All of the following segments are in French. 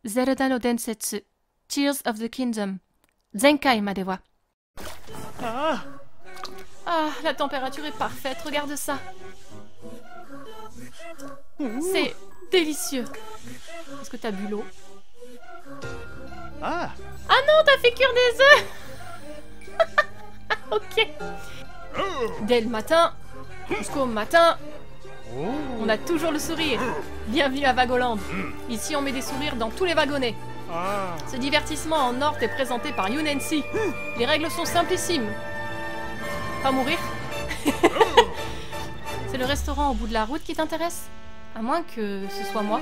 Zelda no Densetsu, Tears of the Kingdom, Zenkai made wa. Ah, la température est parfaite, regarde ça. C'est délicieux. Est-ce que t'as bu l'eau? Ah non, t'as fait cuire des œufs. Ok. Dès le matin, jusqu'au matin, on a toujours le sourire. Bienvenue à Vagoland. Ici, on met des sourires dans tous les wagonnets. Ce divertissement en Nord est présenté par Yunensi. Les règles sont simplissimes. Pas mourir. C'est le restaurant au bout de la route qui t'intéresse? À moins que ce soit moi.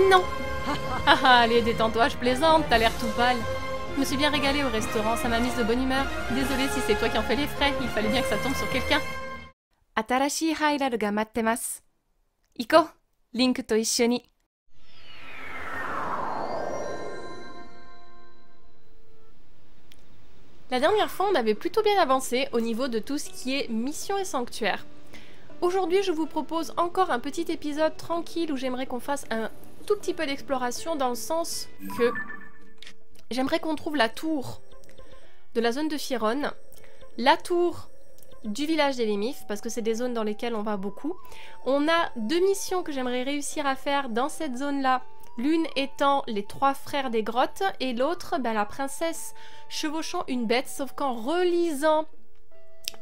Non. Allez, détends-toi, je plaisante, t'as l'air tout pâle. Je me suis bien régalée au restaurant, ça m'a mise de bonne humeur. Désolée si c'est toi qui en fais les frais, il fallait bien que ça tombe sur quelqu'un. Atarashii hairaru ga mattemasu. Iko, Link to issho. La dernière fois, on avait plutôt bien avancé au niveau de tout ce qui est mission et sanctuaire. Aujourd'hui, je vous propose encore un petit épisode tranquille où j'aimerais qu'on fasse un tout petit peu d'exploration dans le sens que j'aimerais qu'on trouve la tour de la zone de Firon, la tour du village des Limifs, parce que c'est des zones dans lesquelles on va beaucoup. On a deux missions que j'aimerais réussir à faire dans cette zone-là. L'une étant les 3 frères des grottes et l'autre, la princesse chevauchant une bête, sauf qu'en relisant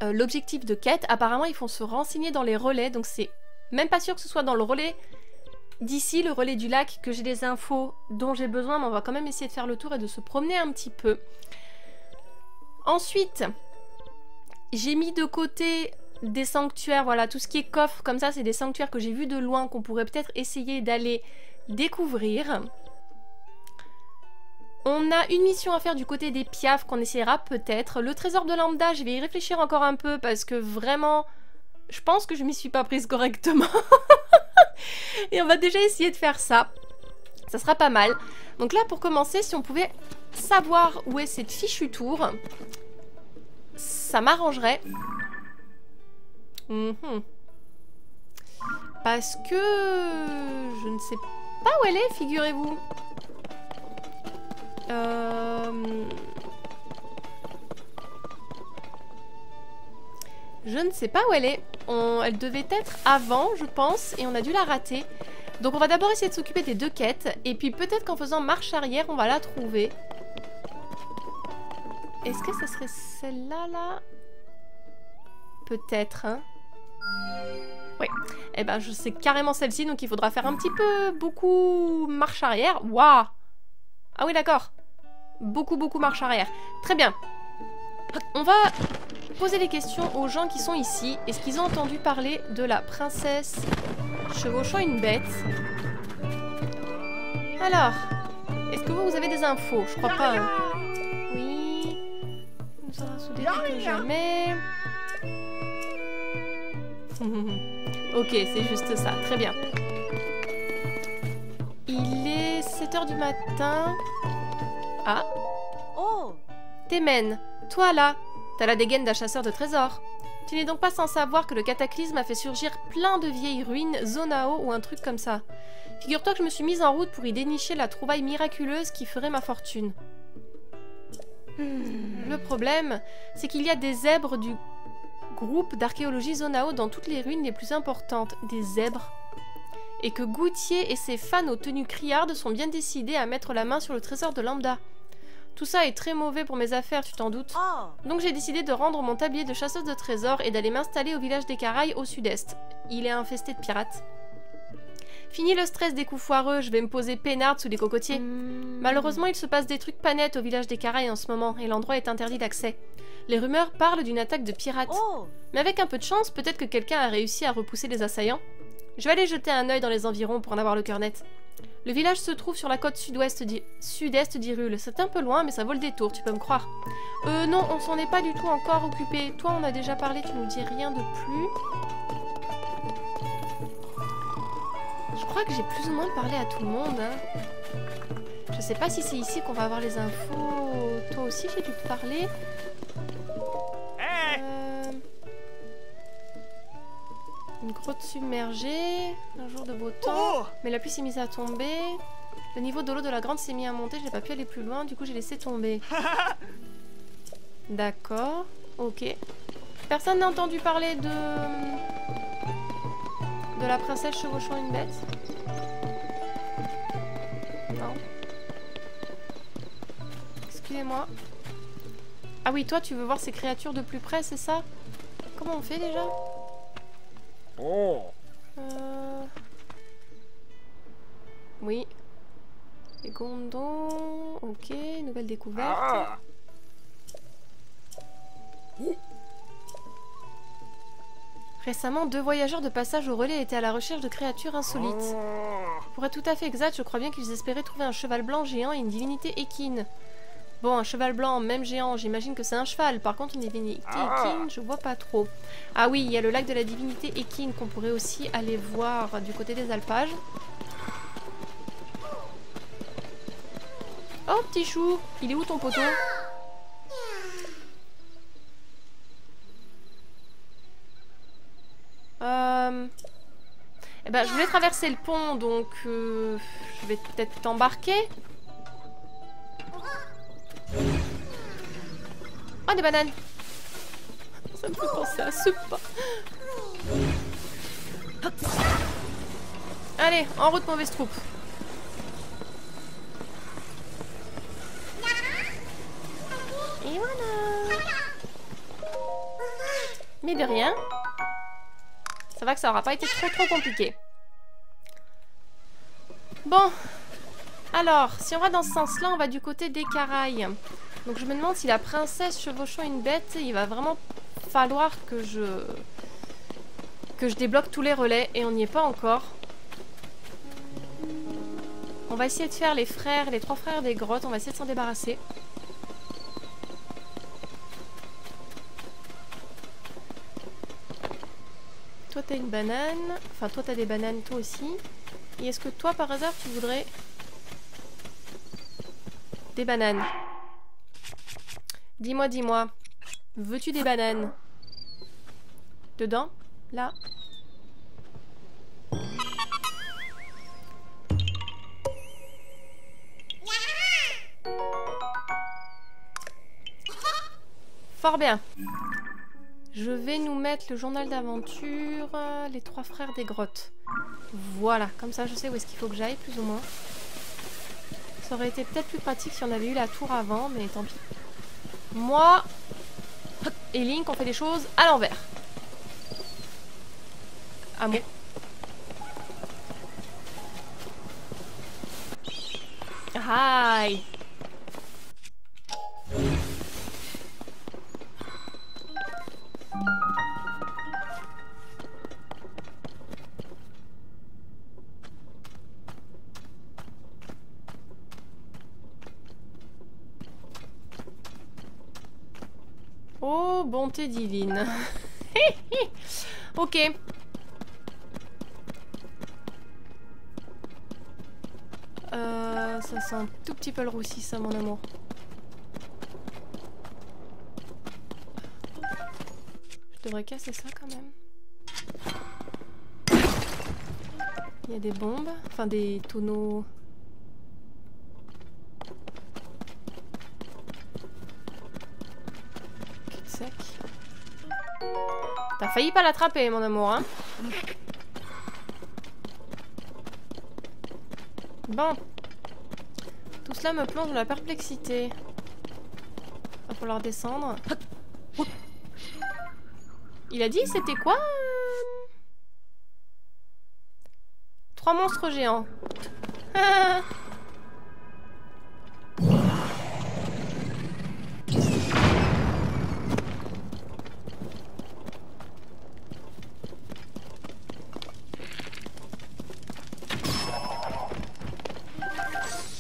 l'objectif de quête, apparemment il faut se renseigner dans les relais, donc c'est même pas sûr que ce soit dans le relais d'ici, le relais du lac, que j'ai les infos dont j'ai besoin, mais on va quand même essayer de faire le tour et de se promener un petit peu. Ensuite, j'ai mis de côté des sanctuaires, voilà, tout ce qui est coffre, comme ça c'est des sanctuaires que j'ai vus de loin, qu'on pourrait peut-être essayer d'aller découvrir. On a une mission à faire du côté des piafs qu'on essaiera peut-être. Le trésor de lambda, je vais y réfléchir encore un peu parce que vraiment, je pense que je m'y suis pas prise correctement. Et on va déjà essayer de faire ça. Ça sera pas mal. Donc là, pour commencer, si on pouvait savoir où est cette fichue tour, ça m'arrangerait. Parce que je ne sais pas où elle est, figurez-vous. Je ne sais pas où elle est. Elle devait être avant, je pense, et on a dû la rater. Donc on va d'abord essayer de s'occuper des 2 quêtes, et puis peut-être qu'en faisant marche arrière, on va la trouver. Est-ce que ça serait celle-là, là? Peut-être, hein? Oui. Eh ben, je sais carrément celle-ci, donc il faudra faire un petit peu, beaucoup marche arrière. Waouh! Ah oui, d'accord. Beaucoup marche arrière. Très bien. On va poser des questions aux gens qui sont ici. Est-ce qu'ils ont entendu parler de la princesse chevauchant une bête? Alors, est-ce que vous avez des infos? Je crois pas. Hein. Oui. Nous sommes soudés plus que jamais. Ok, c'est juste ça. Très bien. Il est 7 h du matin. Ah. Oh. Témen, toi là, t'as la dégaine d'un chasseur de trésors. Tu n'es donc pas sans savoir que le cataclysme a fait surgir plein de vieilles ruines, Zonao ou un truc comme ça. Figure-toi que je me suis mise en route pour y dénicher la trouvaille miraculeuse qui ferait ma fortune. Le problème, c'est qu'il y a des zèbres du groupe d'archéologie Zonao dans toutes les ruines les plus importantes. Des zèbres. Et que Goutier et ses fans aux tenues criardes sont bien décidés à mettre la main sur le trésor de Lambda. Tout ça est très mauvais pour mes affaires, tu t'en doutes. Donc j'ai décidé de rendre mon tablier de chasseuse de trésors et d'aller m'installer au village des Caraï au sud-est. Il est infesté de pirates. Fini le stress des coups foireux, je vais me poser peinarde sous les cocotiers. Malheureusement, il se passe des trucs pas nets au village des Caraï en ce moment, et l'endroit est interdit d'accès. Les rumeurs parlent d'une attaque de pirates. Mais avec un peu de chance, peut-être que quelqu'un a réussi à repousser les assaillants. Je vais aller jeter un œil dans les environs pour en avoir le cœur net. Le village se trouve sur la côte sud-est d'Hyrule. C'est un peu loin, mais ça vaut le détour, tu peux me croire. Non, on s'en est pas du tout encore occupé. Toi, on a déjà parlé, tu nous dis rien de plus. Je crois que j'ai plus ou moins parlé à tout le monde. Hein. Je sais pas si c'est ici qu'on va avoir les infos. Toi aussi, j'ai dû te parler. Une grotte submergée. Un jour de beau temps. Mais la pluie s'est mise à tomber. Le niveau de l'eau de la grotte s'est mis à monter. J'ai pas pu aller plus loin. Du coup, j'ai laissé tomber. D'accord. Ok. Personne n'a entendu parler de la princesse chevauchant une bête? Non. Excusez-moi. Ah oui, toi, tu veux voir ces créatures de plus près, c'est ça? Comment on fait déjà? Oui. Les gondons. Ok, nouvelle découverte. Récemment, 2 voyageurs de passage au relais étaient à la recherche de créatures insolites. Pour être tout à fait exact, je crois bien qu'ils espéraient trouver un cheval blanc géant et une divinité équine. Bon, un cheval blanc, même géant, j'imagine que c'est un cheval. Par contre, une divinité équine, je vois pas trop. Ah oui, il y a le lac de la divinité équine qu'on pourrait aussi aller voir du côté des alpages. Oh, petit chou, il est où ton poteau? Eh ben, je voulais traverser le pont, donc je vais peut-être t'embarquer. Oh, des bananes! Ça me fait penser à ce pas. Allez, en route, mauvaise troupe. Et voilà. Mais de rien. Ça va que ça aura pas été trop compliqué. Bon. Alors, si on va dans ce sens-là, on va du côté des Caraïbes. Donc je me demande si la princesse chevauchant une bête, il va vraiment falloir que je débloque tous les relais. Et on n'y est pas encore. On va essayer de faire les 3 frères des grottes. On va essayer de s'en débarrasser. Toi t'as une banane, enfin toi t'as des bananes toi aussi. Et est-ce que toi par hasard tu voudrais des bananes? Dis-moi, veux-tu des bananes? Dedans? Là? Fort bien. Je vais nous mettre le journal d'aventure, les 3 frères des grottes. Voilà, comme ça je sais où est-ce qu'il faut que j'aille, plus ou moins. Ça aurait été peut-être plus pratique si on avait eu la tour avant, mais tant pis. Moi et Link, on fait des choses à l'envers. Ah bon? Aïe! Oh, bonté divine. Ok. Ça sent un tout petit peu le roussi, ça, mon amour. Je devrais casser ça, quand même. Il y a des bombes. Enfin, des tonneaux... Sec. T'as failli pas l'attraper, mon amour, hein. Bon. Tout cela me plonge dans la perplexité. Va falloir descendre. Il a dit c'était quoi 3 monstres géants.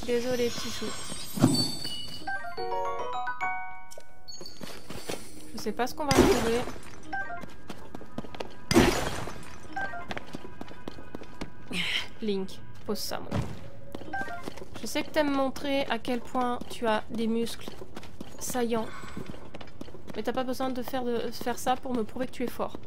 Désolé, petit chou. Je sais pas ce qu'on va trouver. Link, pose ça, mon ami. Je sais que t'aimes montrer à quel point tu as des muscles saillants. Mais t'as pas besoin de faire ça pour me prouver que tu es fort.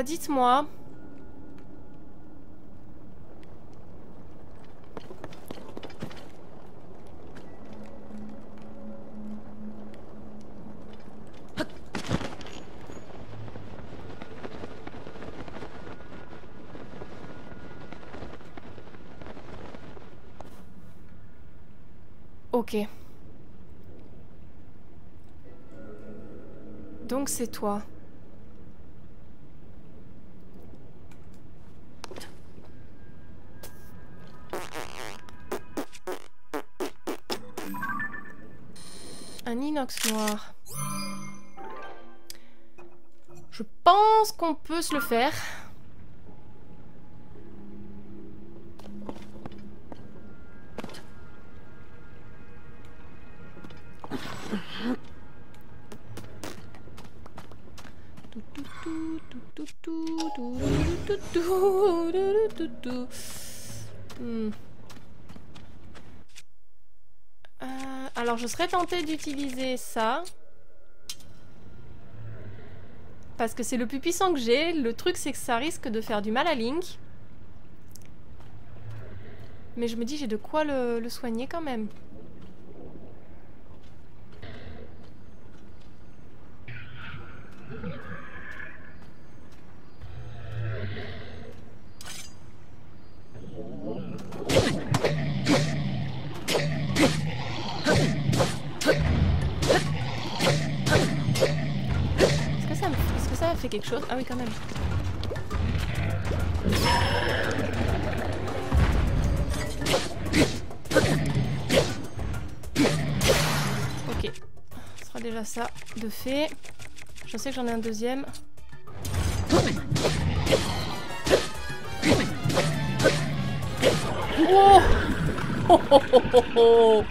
Dites-moi. Ok. Donc c'est toi. Un inox noir. Je pense qu'on peut se le faire. Alors je serais tentée d'utiliser ça. Parce que c'est le plus puissant que j'ai. Le truc c'est que ça risque de faire du mal à Link. Mais je me dis j'ai de quoi le soigner quand même. Est-ce que ça fait quelque chose? Ah oui quand même. Ok. Ce sera déjà ça de fait. Je sais que j'en ai un deuxième. Oh oh oh oh oh oh.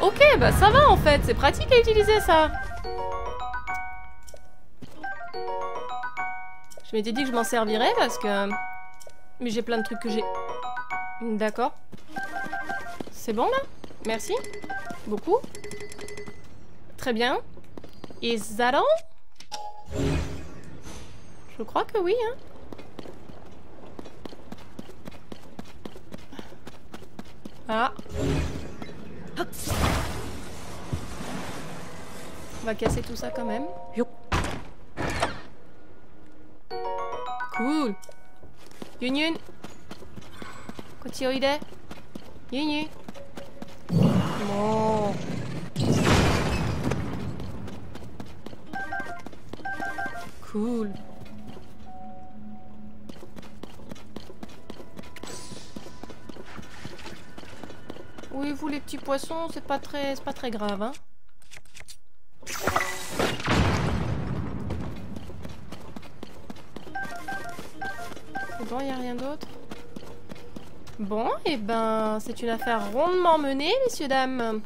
Ok, bah ça va en fait, c'est pratique à utiliser ça. Je m'étais dit que je m'en servirais parce que... Mais j'ai plein de trucs que j'ai... D'accord. C'est bon là? Merci. Beaucoup. Très bien. Is that all? Je crois que oui, hein. Ah. On va casser tout ça quand même. Cool. Yun Yun. Kochi oide. Yun Yun. Bon. Cool. Oui, vous les petits poissons, c'est pas très grave, hein. C'est bon, y a rien d'autre. Bon, et ben, c'est une affaire rondement menée, messieurs, dames.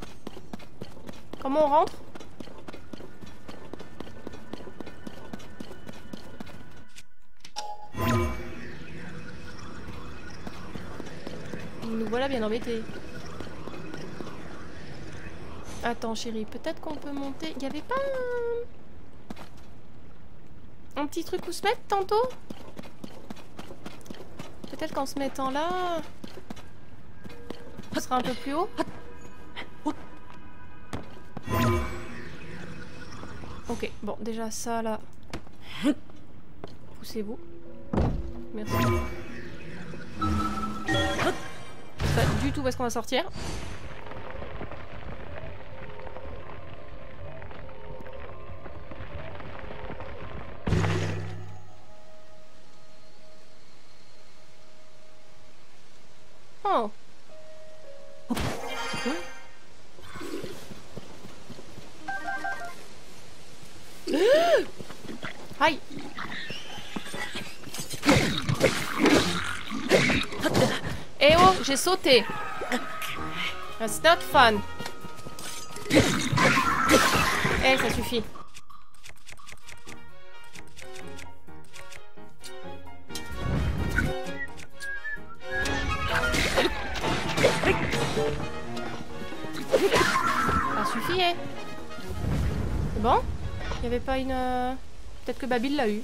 Comment on rentre? Nous voilà bien embêtés. Attends chérie, peut-être qu'on peut monter... Il y avait pas un petit truc où se mettre tantôt? Peut-être qu'en se mettant là... Ce sera un peu plus haut. Ok, bon, déjà ça là... Poussez-vous. Merci. Pas du tout où est-ce qu'on va sortir. Oh. Aïe. Eh oh, j'ai sauté. That's not fun. Eh, ça suffit. Ça suffit, eh. C'est bon? y avait pas une... Peut-être que Babil l'a eu.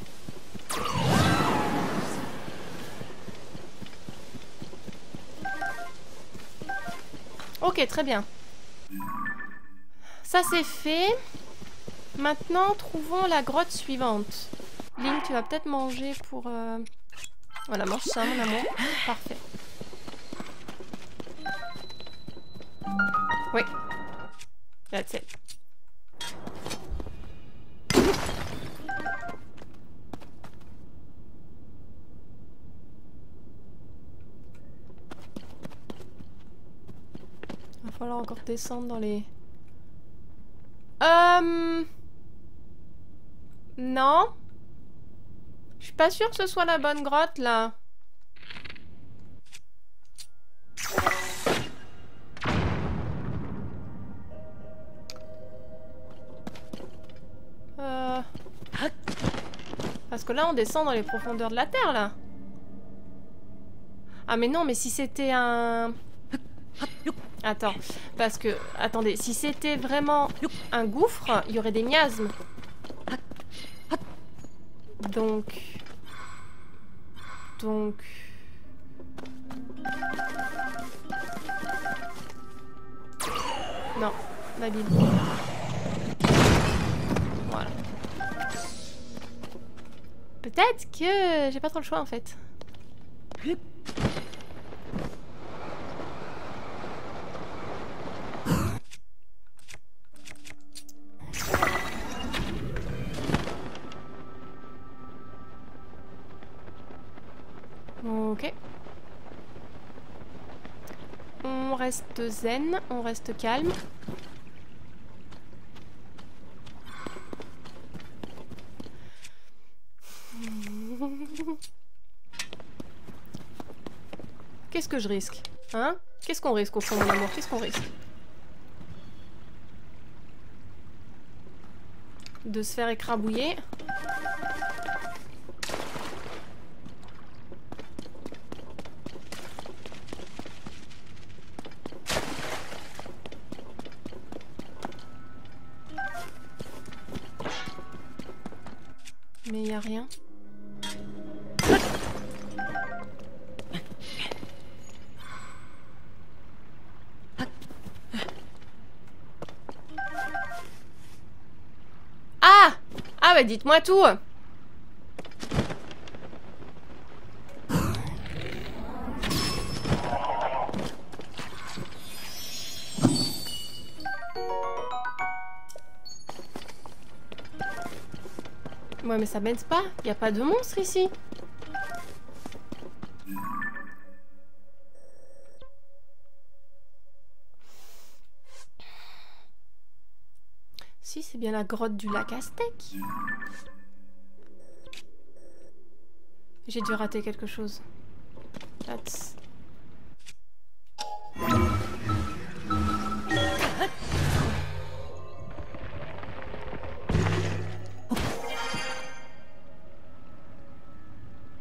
Ok, très bien. Ça c'est fait. Maintenant, trouvons la grotte suivante. Link, tu vas peut-être manger pour... Voilà, mange ça, mon amour. Parfait. Oui. That's it. Il va falloir encore descendre dans les... Non. Je suis pas sûre que ce soit la bonne grotte, là. Parce que là, on descend dans les profondeurs de la Terre, là. Ah, mais non, mais si c'était un... Attends, parce que... Attendez, si c'était vraiment un gouffre, il y aurait des miasmes. Donc... Non, Babil. Voilà. Peut-être que j'ai pas trop le choix en fait. Ok. On reste zen, on reste calme. Qu'est-ce que je risque? Hein? Qu'est-ce qu'on risque au fond, mon amour? Qu'est-ce qu'on risque? De se faire écrabouiller. Mais il n'y a rien. Ah! Ah bah dites-moi tout! Ouais mais ça baisse pas, y a pas de monstre ici. Si, c'est bien la grotte du lac Aztèque. J'ai dû rater quelque chose. That's...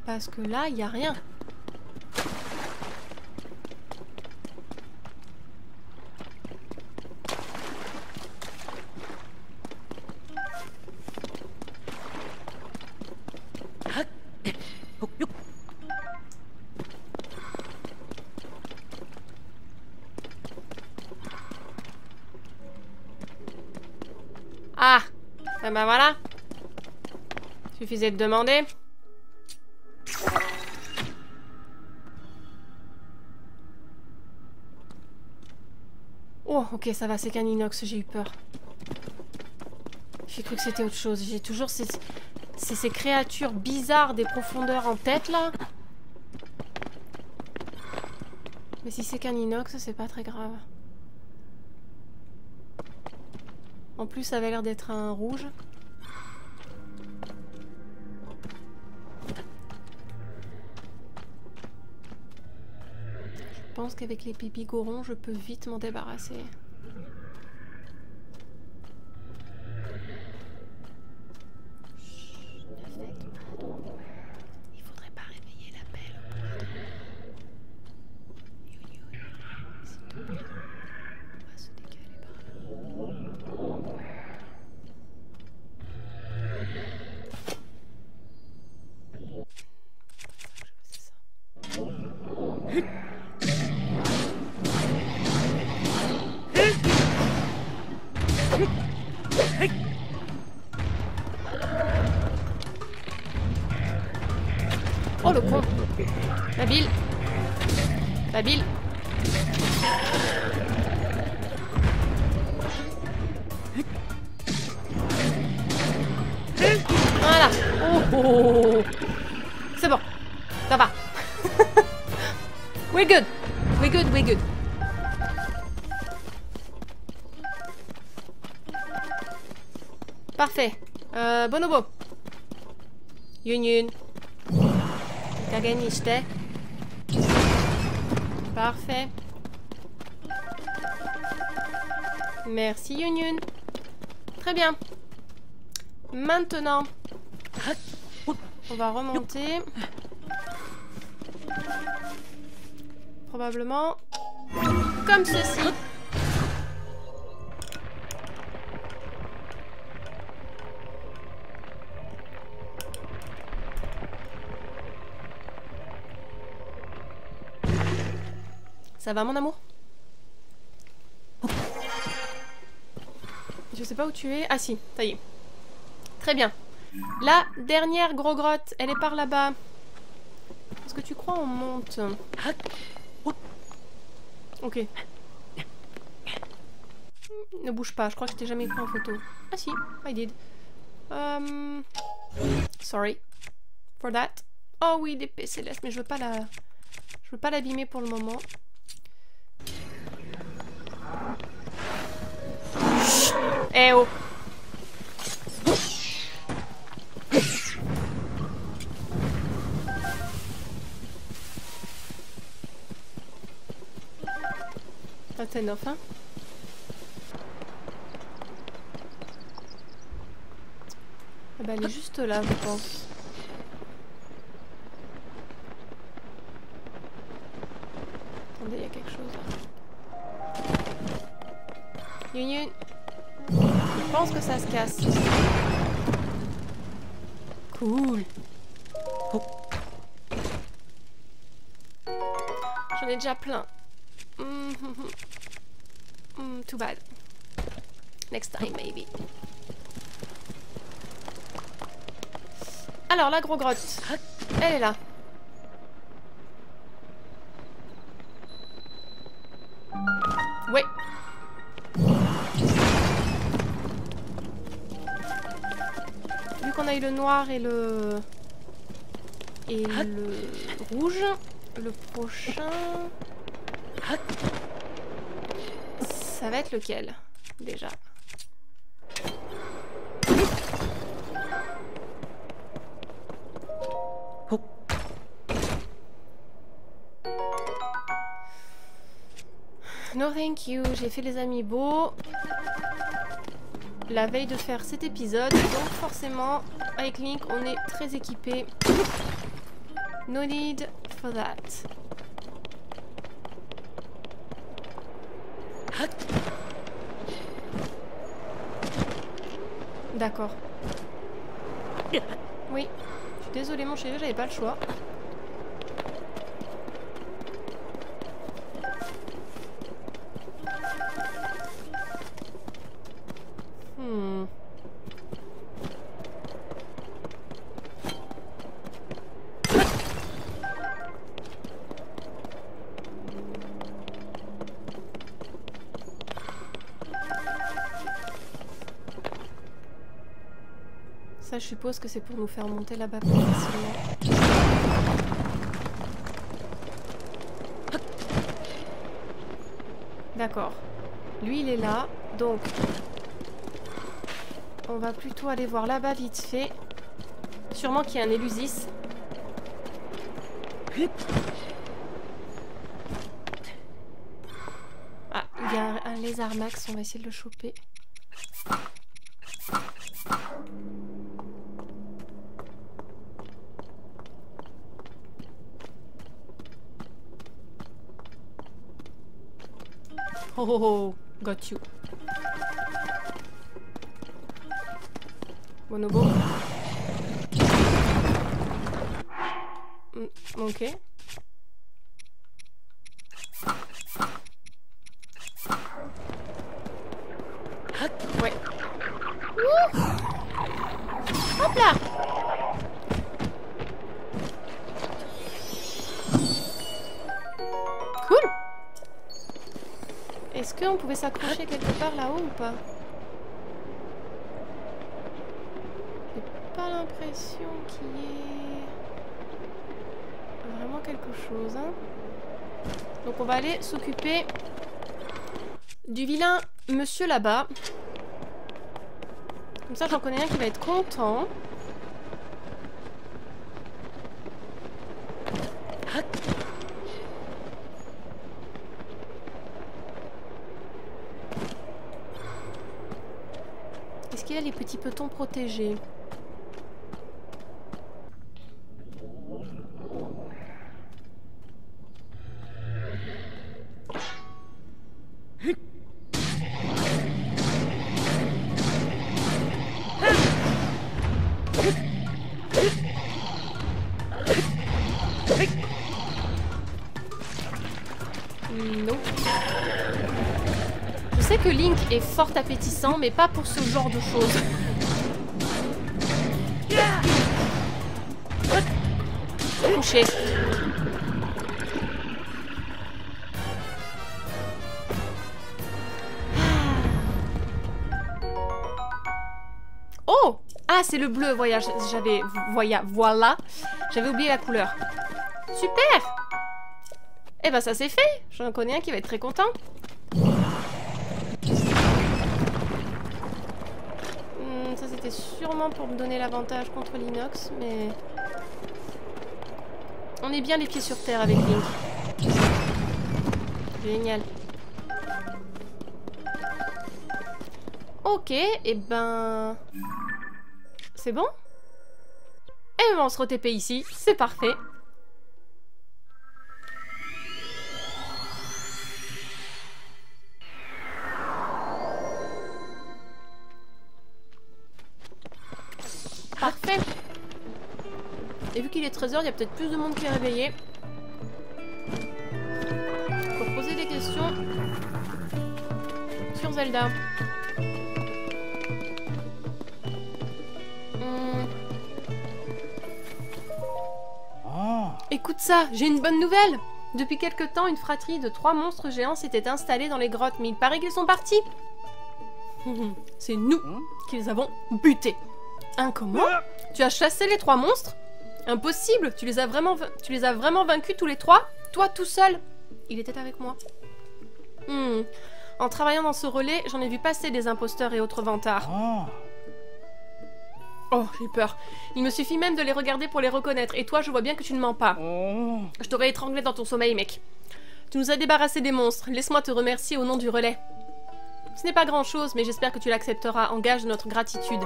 Parce que là, il n'y a rien. Ah! Ah bah voilà. Suffisait de demander. Oh, ok, ça va, c'est qu'un inox, j'ai eu peur. J'ai cru que c'était autre chose. J'ai toujours ces créatures bizarres des profondeurs en tête, là. Mais si c'est qu'un inox, c'est pas très grave. En plus, ça avait l'air d'être un rouge. Je pense qu'avec les pipigorons, je peux vite m'en débarrasser. Il faudrait pas réveiller la belle. S'il te plaît. On va se décaler par là. Habile. Voilà. Oh, oh, oh. C'est bon. Ça va. We're good. We're good, we're good. Parfait. Bonobo. Yun. T'as gagné, j'étais. Parfait. Merci, Yun. Très bien. Maintenant, on va remonter. Probablement comme ceci. Ça va, mon amour? Je sais pas où tu es. Ah si, ça y est. Très bien. La dernière gros grotte, elle est par là-bas. Est-ce que tu crois on monte? Ok. Ne bouge pas, je crois que je t'ai jamais pris en photo. Ah si, I did. Sorry for that. Oh oui, l'épée céleste, mais je veux pas l'abîmer pour le moment. Chut. Eh oh. That's enough, hein? Ah bah, elle est juste là, je pense. Attendez, il y a quelque chose là. Yun. Je pense que ça se casse. Cool. J'en ai déjà plein. Too bad. Next time, maybe. Alors, la gros grotte. Elle est là. Ouais. Vu qu'on a eu le noir et le rouge, le prochain... Ça va être lequel, déjà? No thank you, j'ai fait les amiibo la veille de faire cet épisode, donc forcément, avec Link, on est très équipé. No need for that. D'accord. Oui. Je suis désolée mon chéri, j'avais pas le choix. Ça, je suppose que c'est pour nous faire monter là-bas plus facilement. D'accord. Lui, il est là. Donc, on va plutôt aller voir là-bas vite fait. Sûrement qu'il y a un Élusis. Ah, il y a un lézard max. On va essayer de le choper. Oh oh oh, got you. Bonobo. Ok. Ouais. Ouh. Hop là. Cool. Est-ce qu'on pouvait s'accrocher quelque part là-haut ou pas? J'ai pas l'impression qu'il y ait vraiment quelque chose. Hein. Donc on va aller s'occuper du vilain monsieur là-bas. Comme ça j'en connais un qui va être content. Est-ce qu'il a les petits petons protégés? Non. Je sais que Link est fort appétissant, mais pas pour ce genre de choses. Couché. Oh! Ah, c'est le bleu, voyage. Voilà. J'avais oublié la couleur. Super! Eh ben ça c'est fait. J'en connais un qui va être très content. Ça c'était sûrement pour me donner l'avantage contre l'inox, mais... On est bien les pieds sur terre avec Link. Génial. Ok, et ben... C'est bon? Et ben on se re-TP ici, c'est parfait. Parfait. Et vu qu'il est 13h, il y a peut-être plus de monde qui est réveillé. Pour poser des questions sur Zelda. Écoute ça, j'ai une bonne nouvelle. Depuis quelque temps, une fratrie de 3 monstres géants s'était installée dans les grottes, mais il paraît qu'ils sont partis. C'est nous qui les avons butés. Hein, comment? Tu as chassé les 3 monstres? Impossible, tu les as vraiment vaincus tous les 3? Toi tout seul? Il était avec moi. En travaillant dans ce relais, j'en ai vu passer des imposteurs et autres vantards. Oh, j'ai peur. Il me suffit même de les regarder pour les reconnaître. Et toi, je vois bien que tu ne mens pas. Je t'aurais étranglé dans ton sommeil, mec. Tu nous as débarrassé des monstres. Laisse-moi te remercier au nom du relais. Ce n'est pas grand-chose, mais j'espère que tu l'accepteras en gage de notre gratitude.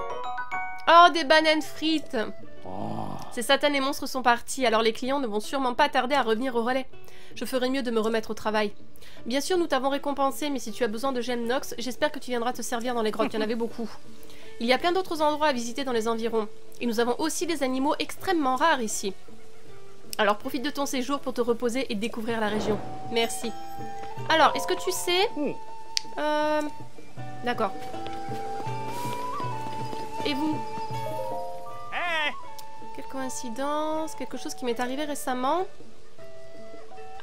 Oh, des bananes frites! Ces satanés monstres sont partis, alors les clients ne vont sûrement pas tarder à revenir au relais. Je ferai mieux de me remettre au travail. Bien sûr, nous t'avons récompensé, mais si tu as besoin de gemmes Nox, j'espère que tu viendras te servir dans les grottes. Il y en avait beaucoup. Il y a plein d'autres endroits à visiter dans les environs. Et nous avons aussi des animaux extrêmement rares ici. Alors profite de ton séjour pour te reposer et découvrir la région. Merci. Alors, est-ce que tu sais... D'accord. Et vous? Quelle coïncidence, quelque chose qui m'est arrivé récemment.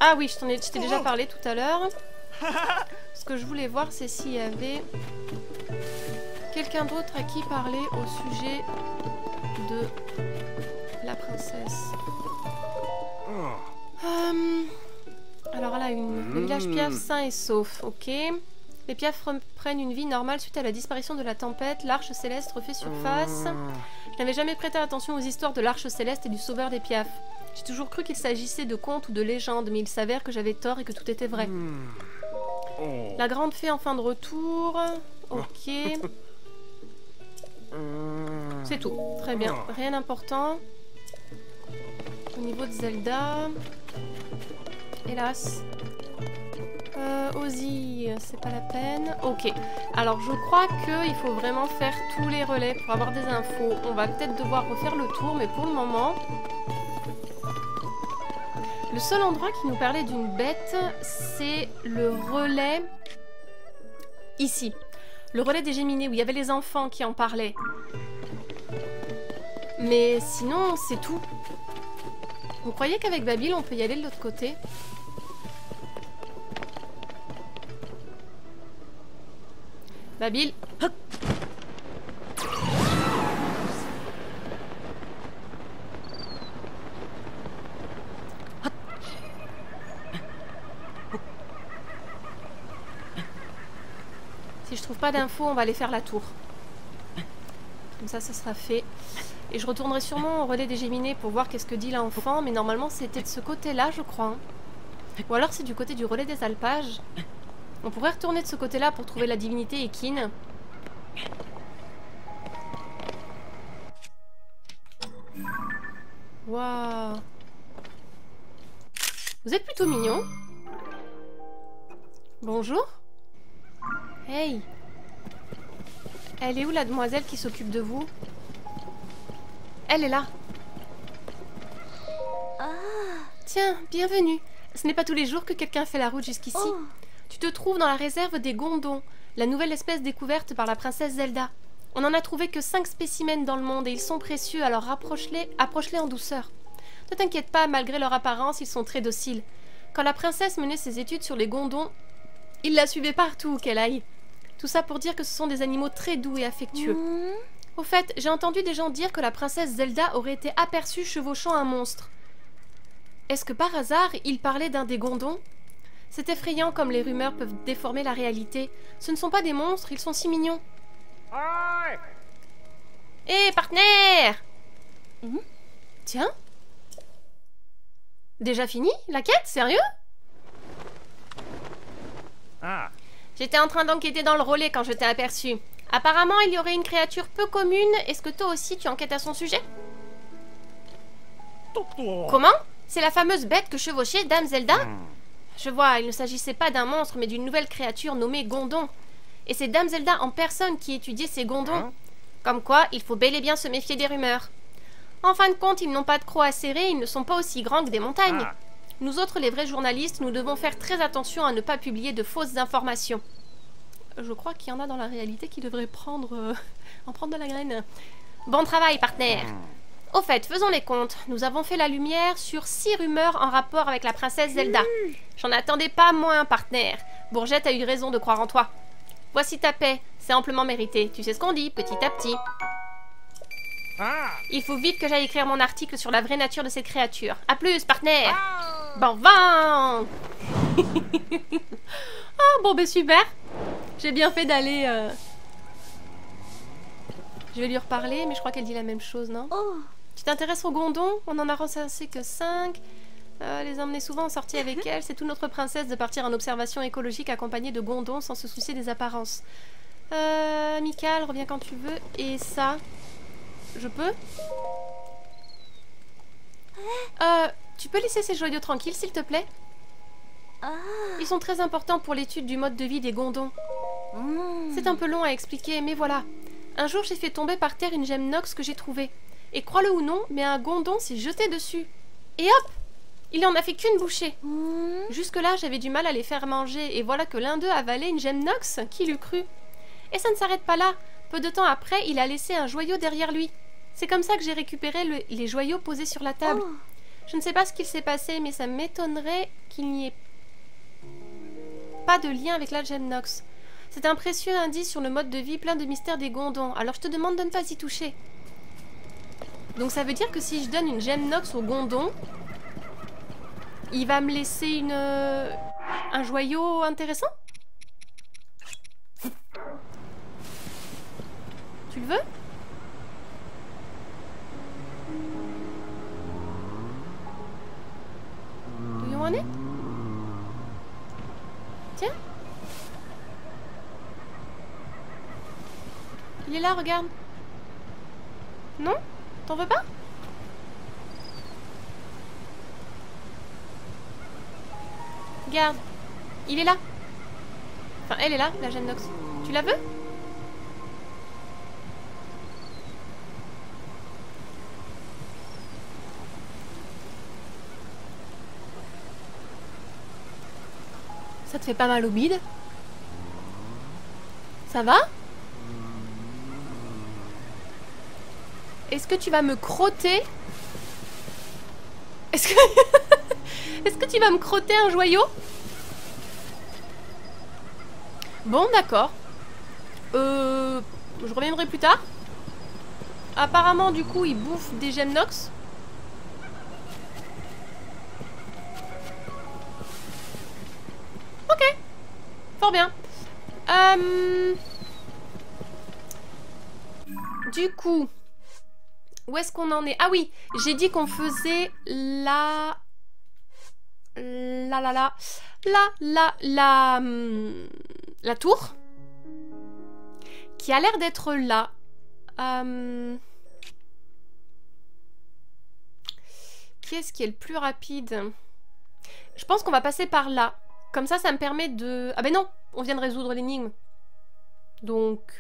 Ah oui, je t'ai déjà parlé tout à l'heure. Ce que je voulais voir, c'est s'il y avait quelqu'un d'autre à qui parler au sujet de la princesse. Alors là, le village Piaf sain et sauf, ok. Les Piaf reprennent une vie normale suite à la disparition de la tempête. L'Arche Céleste refait surface. Je n'avais jamais prêté attention aux histoires de l'Arche Céleste et du Sauveur des Piaf. J'ai toujours cru qu'il s'agissait de contes ou de légendes, mais il s'avère que j'avais tort et que tout était vrai. La grande fée enfin de retour. Ok. C'est tout. Très bien. Rien d'important. Au niveau de Zelda... Hélas. Ozzy, c'est pas la peine. Ok. Alors, je crois qu'il faut vraiment faire tous les relais pour avoir des infos. On va peut-être devoir refaire le tour, mais pour le moment... Le seul endroit qui nous parlait d'une bête, c'est le relais... Ici. Le relais des Géminés, où il y avait les enfants qui en parlaient. Mais sinon, c'est tout. Vous croyez qu'avec Babil, on peut y aller de l'autre côté? Babil. Si je trouve pas d'infos, on va aller faire la tour. Comme ça, ça sera fait. Et je retournerai sûrement au relais des Géminés pour voir qu'est-ce que dit l'enfant. Mais normalement, c'était de ce côté-là, je crois. Ou alors c'est du côté du relais des alpages. On pourrait retourner de ce côté-là pour trouver la divinité Ekin. Waouh. Vous êtes plutôt mignon. Bonjour. Hey. Elle est où la demoiselle qui s'occupe de vous? Elle est là. Tiens, bienvenue. Ce n'est pas tous les jours que quelqu'un fait la route jusqu'ici. Tu te trouves dans la réserve des Gondons, la nouvelle espèce découverte par la princesse Zelda. On n'en a trouvé que 5 spécimens dans le monde et ils sont précieux, alors approche-les en douceur. Ne t'inquiète pas, malgré leur apparence, ils sont très dociles. Quand la princesse menait ses études sur les Gondons, il la suivait partout où qu'elle aille. Tout ça pour dire que ce sont des animaux très doux et affectueux. Au fait, j'ai entendu des gens dire que la princesse Zelda aurait été aperçue chevauchant un monstre. Est-ce que par hasard, il parlait d'un des Gondons? C'est effrayant comme les rumeurs peuvent déformer la réalité. Ce ne sont pas des monstres, ils sont si mignons. Hé, partenaire! Tiens. Déjà fini, la quête? Sérieux? J'étais en train d'enquêter dans le relais quand je t'ai aperçu. Apparemment, il y aurait une créature peu commune. Est-ce que toi aussi, tu enquêtes à son sujet? Comment? C'est la fameuse bête que chevauchait Dame Zelda? Je vois, il ne s'agissait pas d'un monstre, mais d'une nouvelle créature nommée Gondon. Et c'est Dame Zelda en personne qui étudiait ces Gondons. Comme quoi, il faut bel et bien se méfier des rumeurs. En fin de compte, ils n'ont pas de crocs à serrer, ils ne sont pas aussi grands que des montagnes. Nous autres, les vrais journalistes, nous devons faire très attention à ne pas publier de fausses informations. Je crois qu'il y en a dans la réalité qui devraient en prendre de la graine. Bon travail, partenaire. Au fait, faisons les comptes. Nous avons fait la lumière sur 6 rumeurs en rapport avec la princesse Zelda. J'en attendais pas moins, partenaire. Bourgette a eu raison de croire en toi. Voici ta paix. C'est amplement mérité. Tu sais ce qu'on dit, petit à petit. Il faut vite que j'aille écrire mon article sur la vraie nature de cette créature. A plus, partenaire. Bon vent. Bon, ben super. J'ai bien fait d'aller... Je vais lui reparler, mais je crois qu'elle dit la même chose, non? Tu t'intéresses aux Gondons? On en a recensé que 5. Les emmener souvent en sortie avec elle. C'est toute notre princesse de partir en observation écologique accompagnée de Gondons sans se soucier des apparences. Amical, reviens quand tu veux. Et ça... Je peux? Tu peux laisser ces joyaux tranquilles, s'il te plaît? Ils sont très importants pour l'étude du mode de vie des Gondons. C'est un peu long à expliquer, mais voilà. Un jour, j'ai fait tomber par terre une gemme Nox que j'ai trouvée. Et crois-le ou non, mais un Gondon s'est jeté dessus. Et hop! Il en a fait qu'une bouchée. Jusque-là, j'avais du mal à les faire manger, et voilà que l'un d'eux avalait une gemme Nox, qui l'eût cru. Et ça ne s'arrête pas là. Peu de temps après, il a laissé un joyau derrière lui. C'est comme ça que j'ai récupéré les joyaux posés sur la table. Je ne sais pas ce qu'il s'est passé, mais ça m'étonnerait qu'il n'y ait pas de lien avec la gemme Nox. C'est un précieux indice sur le mode de vie plein de mystères des Gondons, alors je te demande de ne pas y toucher. Donc ça veut dire que si je donne une gemme Nox au Gondon, il va me laisser un joyau intéressant? Tu le veux? Do you want it? Tiens. Il est là, regarde. Non? T'en veux pas? Regarde. Il est là. Enfin, elle est là, la gemme Nox. Tu la veux? Ça te fait pas mal au bide? Ça va? Est-ce que tu vas me crotter? Est-ce que... Est-ce que tu vas me crotter un joyau? Bon, d'accord. Je reviendrai plus tard. Apparemment, du coup, il bouffe des gemmes Nox. Ok. Fort bien. Du coup, où est-ce qu'on en est? Ah oui, j'ai dit qu'on faisait la tour. Qui a l'air d'être là. Qui est-ce qui est le plus rapide? Je pense qu'on va passer par là. Comme ça me permet de... Ah ben non, on vient de résoudre l'énigme. Donc...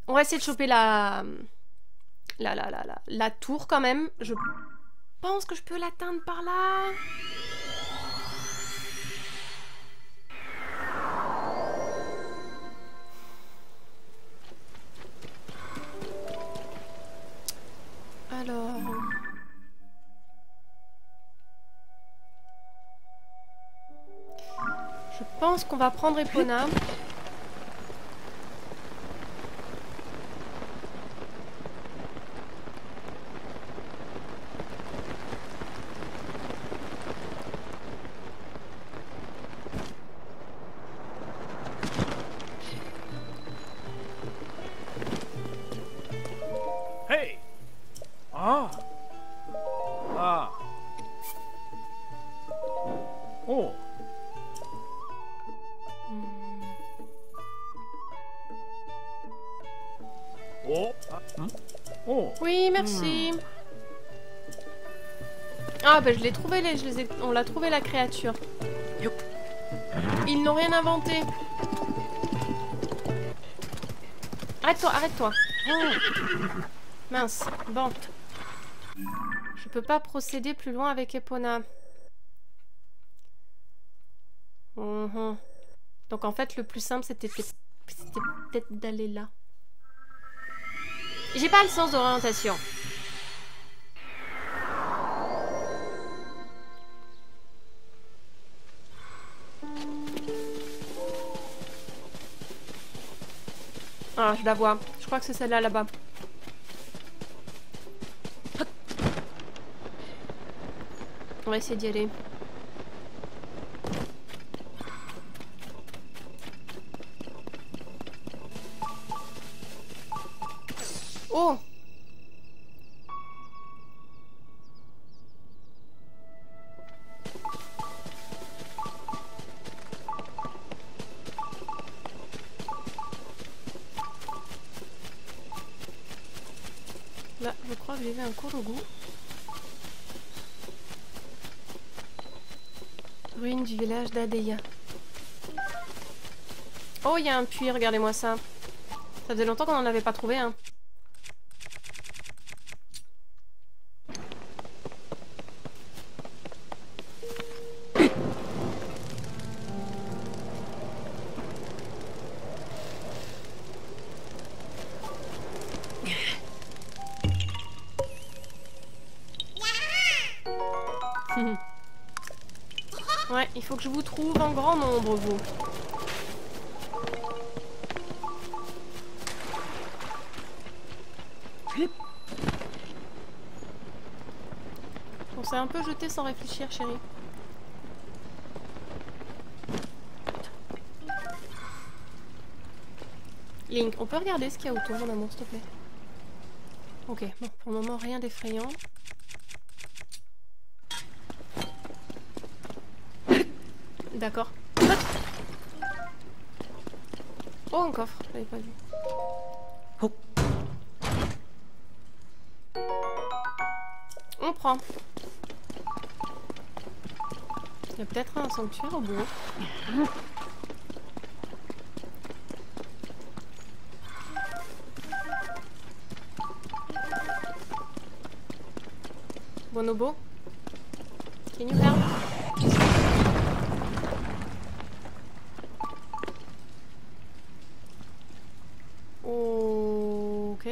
On va essayer de choper la tour quand même. Je pense que je peux l'atteindre par là. Alors... Je pense qu'on va prendre Epona. Hey! Ah! Ah! Oh! Oh! Oh! Oui, merci. Ah bah je l'ai trouvé, on l'a trouvé la créature. Ils n'ont rien inventé. Arrête-toi, arrête-toi. Mince, bon. Je peux pas procéder plus loin avec Epona. Donc en fait le plus simple c'était peut-être d'aller là. J'ai pas le sens d'orientation. Ah, je la vois. Je crois que c'est celle-là, là-bas. On va essayer d'y aller. Oh! Là, je crois que j'ai vu un Korogu. Ruine du village d'Adeya. Oh, il y a un puits, regardez-moi ça. Ça faisait longtemps qu'on n'en avait pas trouvé, hein. Ouais, il faut que je vous trouve en grand nombre, vous. On s'est un peu jeté sans réfléchir, chérie. Link, on peut regarder ce qu'il y a autour, mon amour, s'il te plaît. Ok, bon, pour le moment, rien d'effrayant. D'accord. Oh, un coffre, je l'avais pas vu. On prend. Il y a peut-être un sanctuaire au bout. Bonobo. Can you help? Ok.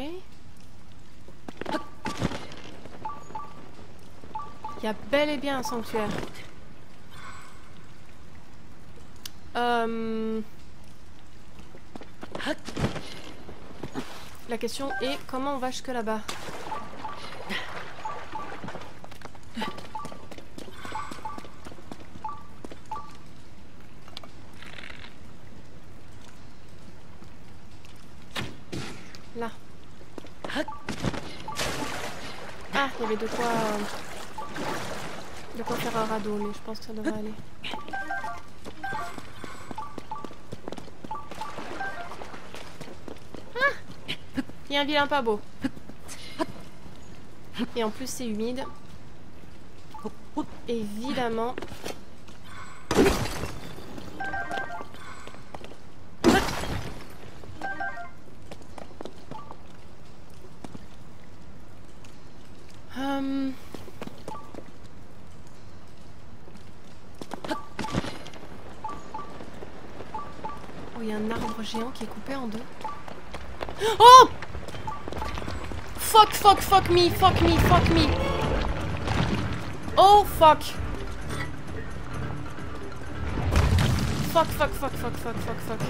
Il y a bel et bien un sanctuaire. La question est comment on va jusque là-bas? Là. Ah, il y avait de quoi faire un radeau, mais je pense que ça devrait aller. Ah, il y a un vilain pas beau. Et en plus c'est humide. Évidemment. Oh, il y a un arbre géant qui est coupé en deux. Oh! Fuck, fuck, fuck me, fuck me, fuck me. Oh, fuck. Fuck, fuck, fuck, fuck, fuck, fuck, fuck.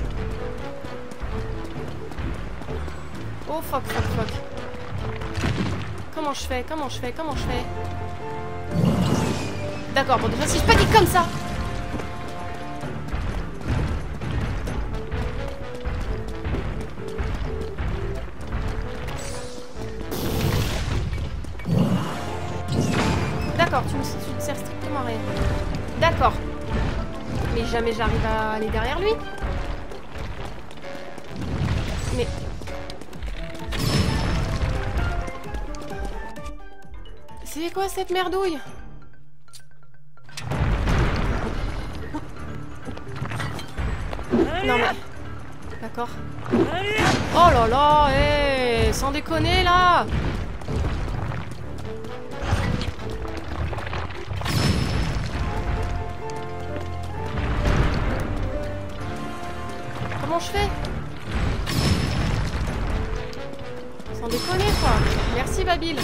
Oh, fuck, fuck, fuck. Comment je fais? Comment je fais? Comment je fais? D'accord, bon déjà si je panique comme ça. D'accord, tu ne sers strictement à rien. D'accord. Mais jamais j'arrive à aller derrière lui. Mais... c'est quoi cette merdouille? Non mais... d'accord. Oh là là, hé, sans déconner là. Comment je fais? Sans déconner quoi. Merci Babil.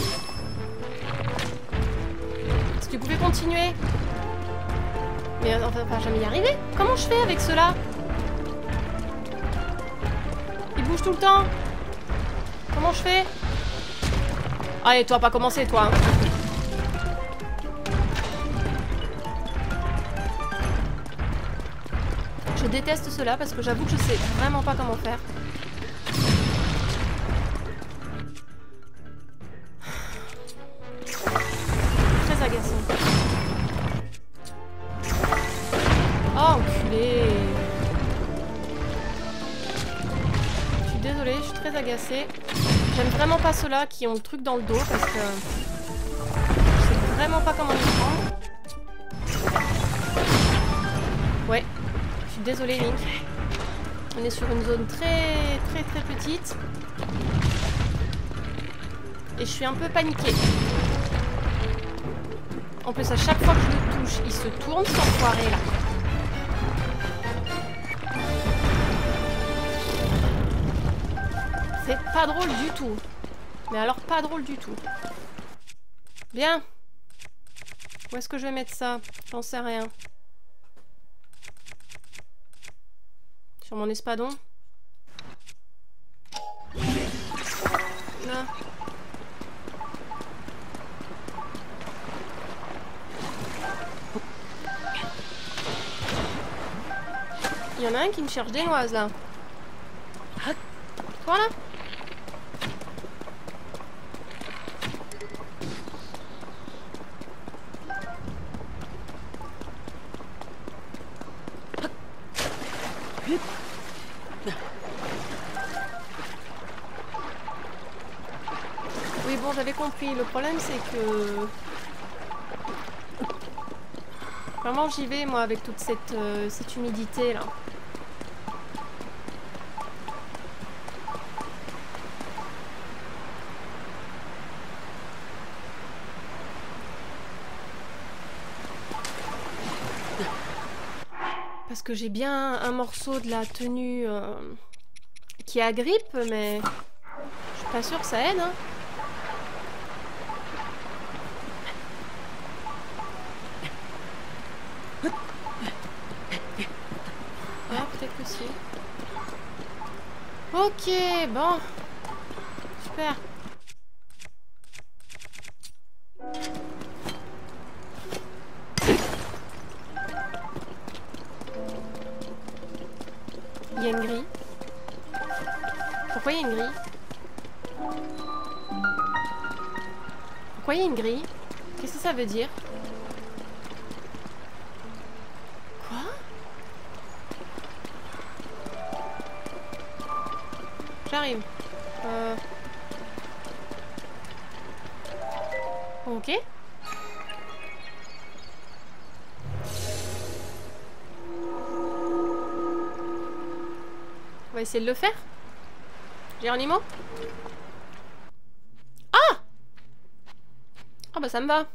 Est-ce que tu pouvais continuer? Mais on va jamais y arriver. Comment je fais avec ceux-là? Ils bougent tout le temps. Comment je fais? Allez, toi, pas commencer, toi. Hein. Je déteste cela parce que j'avoue que je sais vraiment pas comment faire. Très agaçant. Oh, enculé. Je suis désolée, je suis très agacée. J'aime vraiment pas ceux-là qui ont le truc dans le dos parce que je sais vraiment pas comment les prendre. Ouais. Je suis désolée Link. On est sur une zone très petite. Et je suis un peu paniquée. En plus à chaque fois que je le touche, il se tourne cet enfoiré là. C'est pas drôle du tout. Mais alors pas drôle du tout. Bien. Où est-ce que je vais mettre ça? J'en sais rien. Sur mon espadon. Là. Il y en a un qui me cherche des noises là. Voilà. Oui bon, j'avais compris. Le problème c'est que... vraiment j'y vais moi avec toute cette humidité là. Parce que j'ai bien un morceau de la tenue qui agrippe, mais je suis pas sûre que ça aide. Hein. peut-être que si. Ok, bon. Super. Il y a une grille. Pourquoi il y a une grille? Pourquoi il y a une grille? Qu'est-ce que ça veut dire? Quoi? J'arrive. Ok. On va essayer de le faire. Géronimo? Ah! Ah bah ça me va.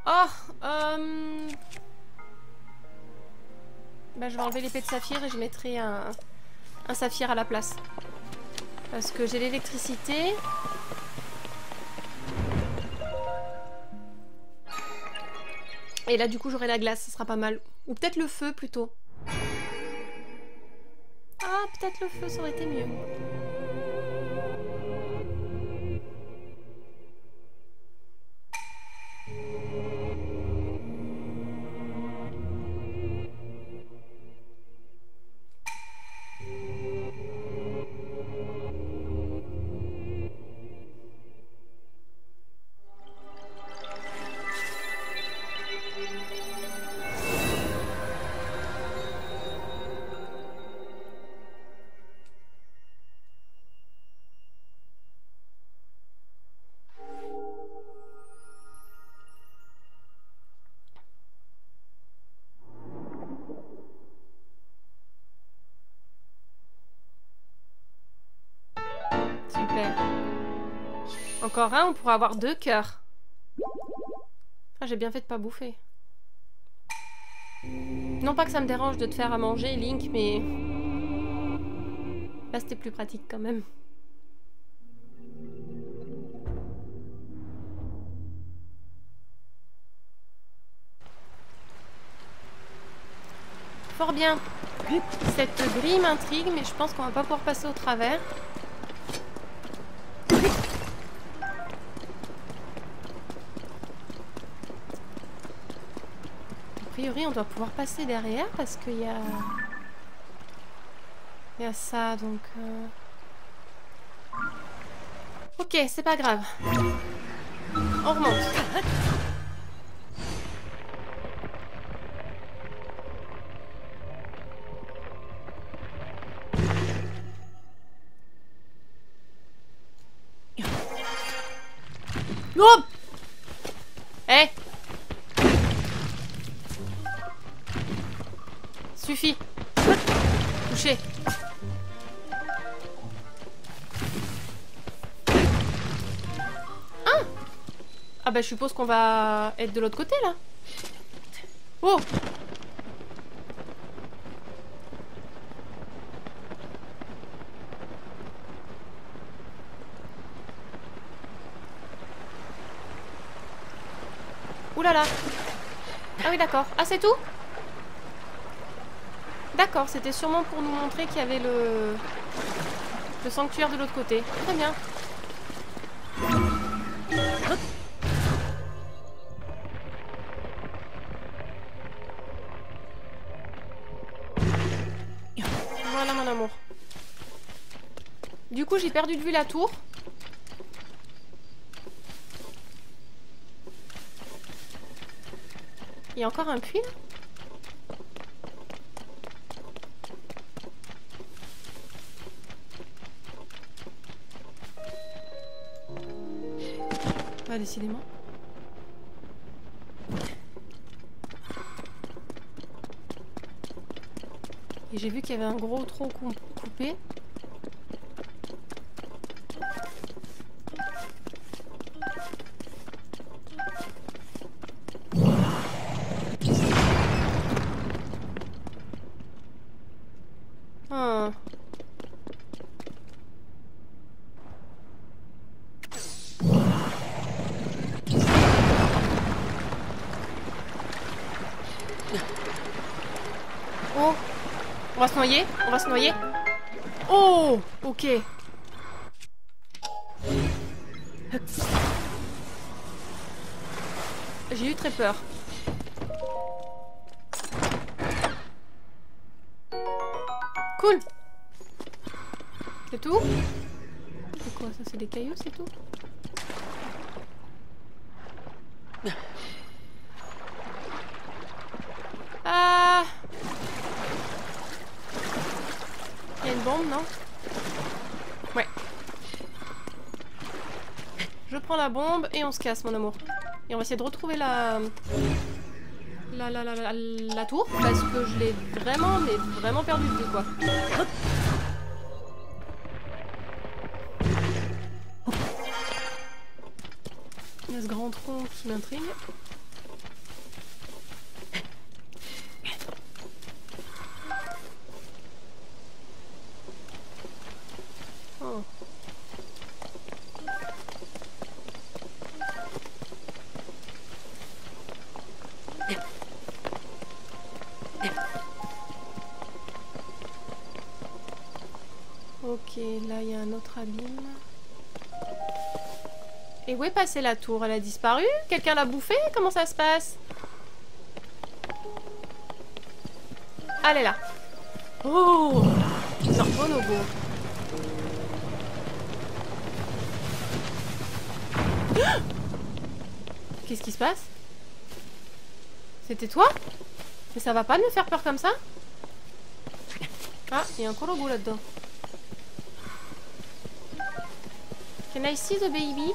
Oh, bah je vais enlever l'épée de saphir et je mettrai un saphir à la place. Parce que j'ai l'électricité. Et là du coup j'aurai la glace, ce sera pas mal. Ou peut-être le feu plutôt. Ah, peut-être le feu, ça aurait été mieux. Super. Encore un, on pourra avoir 2 cœurs. Ah, j'ai bien fait de pas bouffer. Non pas que ça me dérange de te faire à manger, Link, mais... là, c'était plus pratique quand même. Fort bien. Cette grille m'intrigue, mais je pense qu'on va pas pouvoir passer au travers. A priori, on doit pouvoir passer derrière parce qu'il y a... il y a ça, donc... Ok, c'est pas grave. On remonte. Oh! Eh! Suffit. Touché. Ah bah je suppose qu'on va être de l'autre côté là. Oh! Ouh là là. Ah oui d'accord. Ah c'est tout? D'accord, c'était sûrement pour nous montrer qu'il y avait le sanctuaire de l'autre côté. Très bien. Voilà mon amour. Du coup j'ai perdu de vue la tour. Il y a encore un puits là? Ah, décidément. Et j'ai vu qu'il y avait un gros tronc coupé. Ah. On va se noyer. On va se noyer. Oh, ok. J'ai eu très peur. Cool. C'est tout? C'est quoi ça? C'est des cailloux, c'est tout? Ah! Il y a une bombe, non? Ouais. Je prends la bombe et on se casse, mon amour. Et on va essayer de retrouver la tour, parce que je l'ai vraiment, mais vraiment perdu de vue, quoi. Il y a ce grand tronc qui m'intrigue. Oh. Ok, là il y a un autre abîme. Et où est passée la tour? Elle a disparu? Quelqu'un l'a bouffée? Comment ça se passe? Ah, elle est là. Oh! Bonobo. Qu'est-ce qui se passe? C'était toi? Mais ça va pas de me faire peur comme ça? Ah, il y a un Korogu là-dedans. Can I see the baby?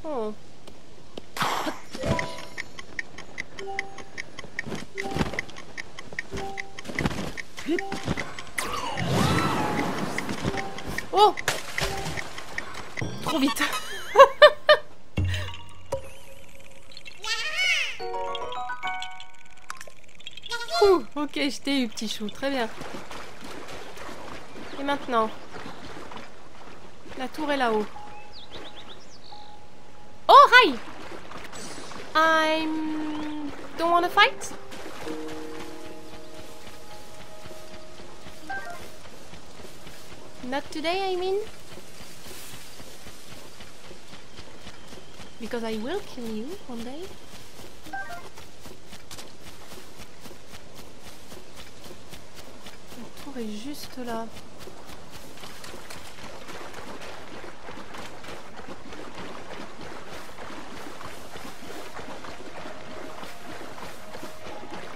Oh. Oh! Trop vite. Ouh, ok, je t'ai eu, petit chou. Très bien. Et maintenant? La tour est là-haut. Oh, hi! Don't wanna fight? Not today, I mean. Because I will kill you one day. La tour est juste là.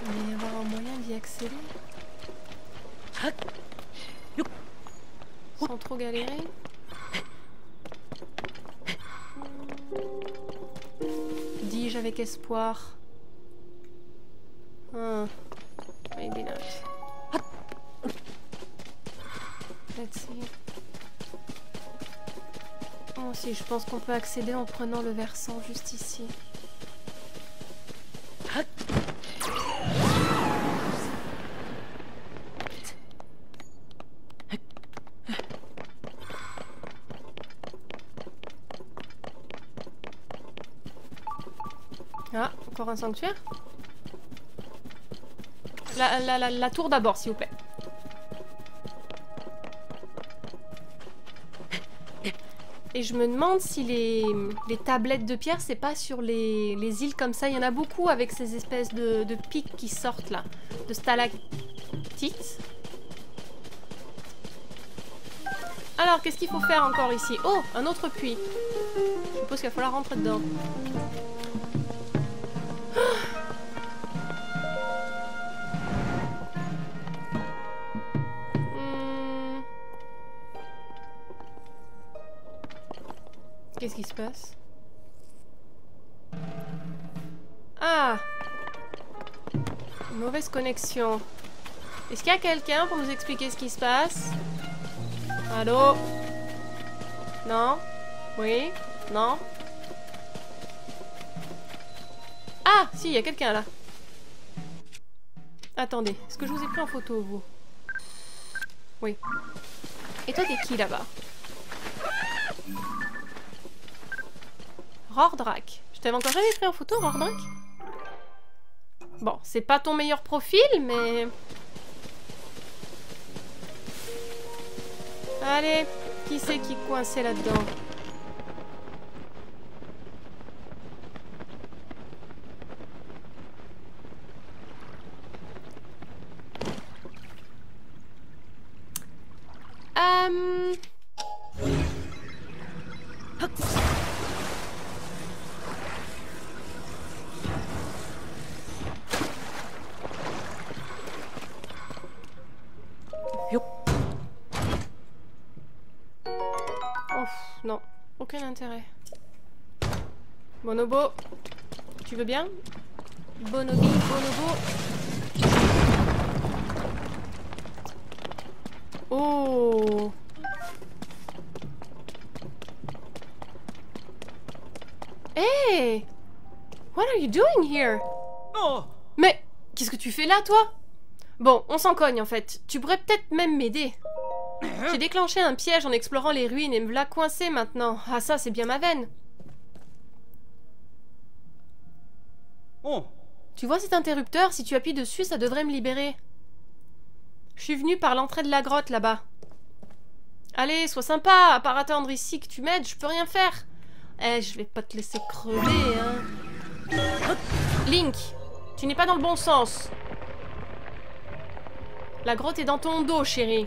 Il va y avoir un moyen d'y accéder. Sans trop galérer. Dis-je avec espoir. Maybe not. Let's see. Oh si, je pense qu'on peut accéder en prenant le versant juste ici. Ah, encore un sanctuaire. La tour d'abord, s'il vous plaît. Et je me demande si les tablettes de pierre, c'est pas sur les îles comme ça. Il y en a beaucoup avec ces espèces de pics qui sortent là. De stalactites. Alors, qu'est-ce qu'il faut faire encore ici? Oh, un autre puits. Je suppose qu'il va falloir rentrer dedans. Qu'est-ce qui se passe? Ah! Mauvaise connexion. Est-ce qu'il y a quelqu'un pour nous expliquer ce qui se passe? Allô? Non? Oui? Non? Ah! Si, il y a quelqu'un là. Attendez, est-ce que je vous ai pris en photo, vous? Oui. Et toi, t'es qui là-bas? Rordrak. Je t'avais encore jamais pris en photo, Rordrak? Bon, c'est pas ton meilleur profil, mais... Allez, qui c'est qui est coincé là-dedans? Non, aucun intérêt. Bonobo, tu veux bien? Bonobi, bonobo. Oh! Hey! What are you doing here? Oh! Mais qu'est-ce que tu fais là, toi? Bon, on s'en cogne en fait. Tu pourrais peut-être même m'aider. J'ai déclenché un piège en explorant les ruines et me voilà coincé maintenant. Ah ça, c'est bien ma veine. Oh! Tu vois cet interrupteur? Si tu appuies dessus, ça devrait me libérer. Je suis venue par l'entrée de la grotte là-bas. Allez, sois sympa, à part attendre ici que tu m'aides, je peux rien faire. Eh, je vais pas te laisser crever, hein. Link, tu n'es pas dans le bon sens. La grotte est dans ton dos, chérie.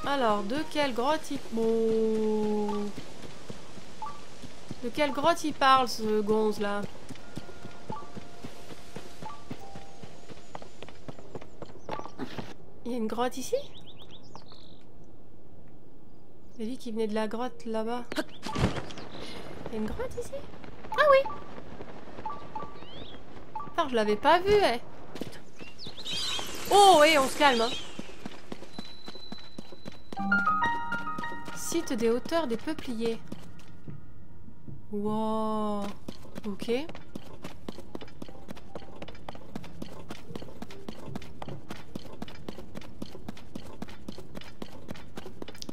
Alors, de quelle grotte il... Oh. De quelle grotte il parle, ce gonze, là? Il y a une grotte ici? Il a dit qu'il venait de la grotte, là-bas. Il y a une grotte ici? Ah oui! Alors, je l'avais pas vu, eh. Oh, et on se calme, hein. Site des hauteurs des peupliers. Wow. Ok.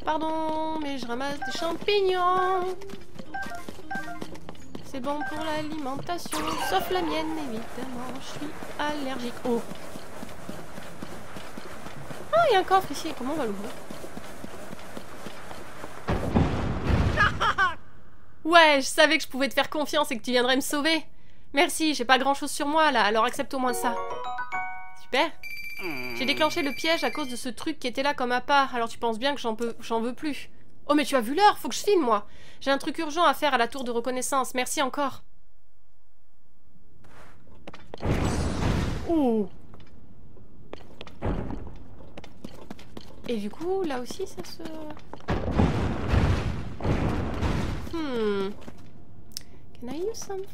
Pardon, mais je ramasse des champignons. C'est bon pour l'alimentation, sauf la mienne, évidemment. Je suis allergique. Oh. Ah, il y a un coffre ici. Comment on va l'ouvrir? Ouais, je savais que je pouvais te faire confiance et que tu viendrais me sauver. Merci, j'ai pas grand chose sur moi là, alors accepte au moins ça. Super. J'ai déclenché le piège à cause de ce truc qui était là comme appât, alors tu penses bien que j'en veux plus. Oh mais tu as vu l'heure, faut que je file moi. J'ai un truc urgent à faire à la tour de reconnaissance, merci encore. Ouh. Et du coup, là aussi ça se... Can I use something,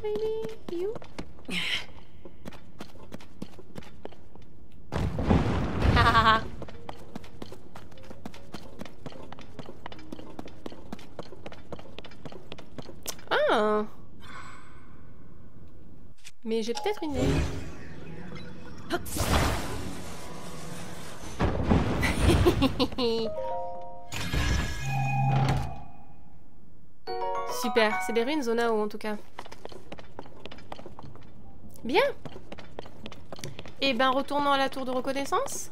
maybe? You? Ah! Mais j'ai peut-être une idée. Super, c'est des ruines Zonao en tout cas. Bien. Et ben retournons à la tour de reconnaissance.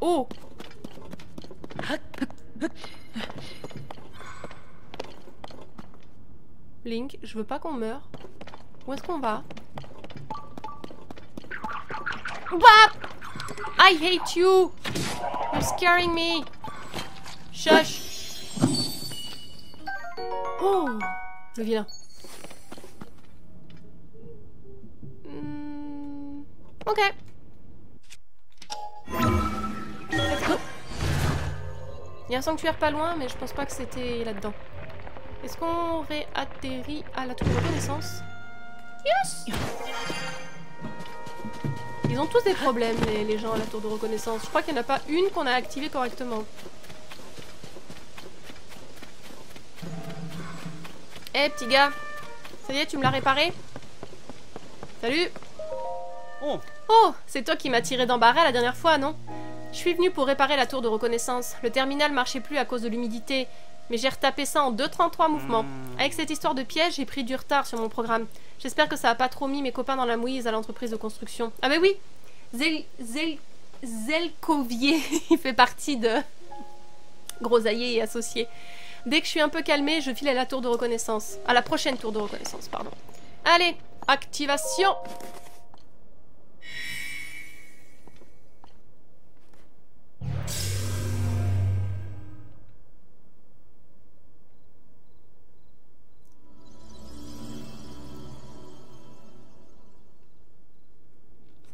Oh. Link, je veux pas qu'on meure. Où est-ce qu'on va? What? I hate you. You're scaring me. Shush. Oh, le vilain. Ok. Il y a un sanctuaire pas loin, mais je pense pas que c'était là-dedans. Est-ce qu'on réatterrit à la tour de reconnaissance? Yes! Ils ont tous des problèmes, les gens à la tour de reconnaissance. Je crois qu'il n'y en a pas une qu'on a activée correctement. Eh, petit gars. Ça y est, tu me l'as réparé? Salut. Oh, Oh, c'est toi qui m'as tiré d'embarras la dernière fois, non? Je suis venue pour réparer la tour de reconnaissance. Le terminal marchait plus à cause de l'humidité, mais j'ai retapé ça en 2,33 mouvements. Avec cette histoire de piège, j'ai pris du retard sur mon programme. J'espère que ça a pas trop mis mes copains dans la mouise à l'entreprise de construction. Ah bah oui, Zelkovier, il fait partie de Grosaillé et Associés. Dès que je suis un peu calmée, je file à la tour de reconnaissance. À la prochaine tour de reconnaissance, pardon. Allez, activation!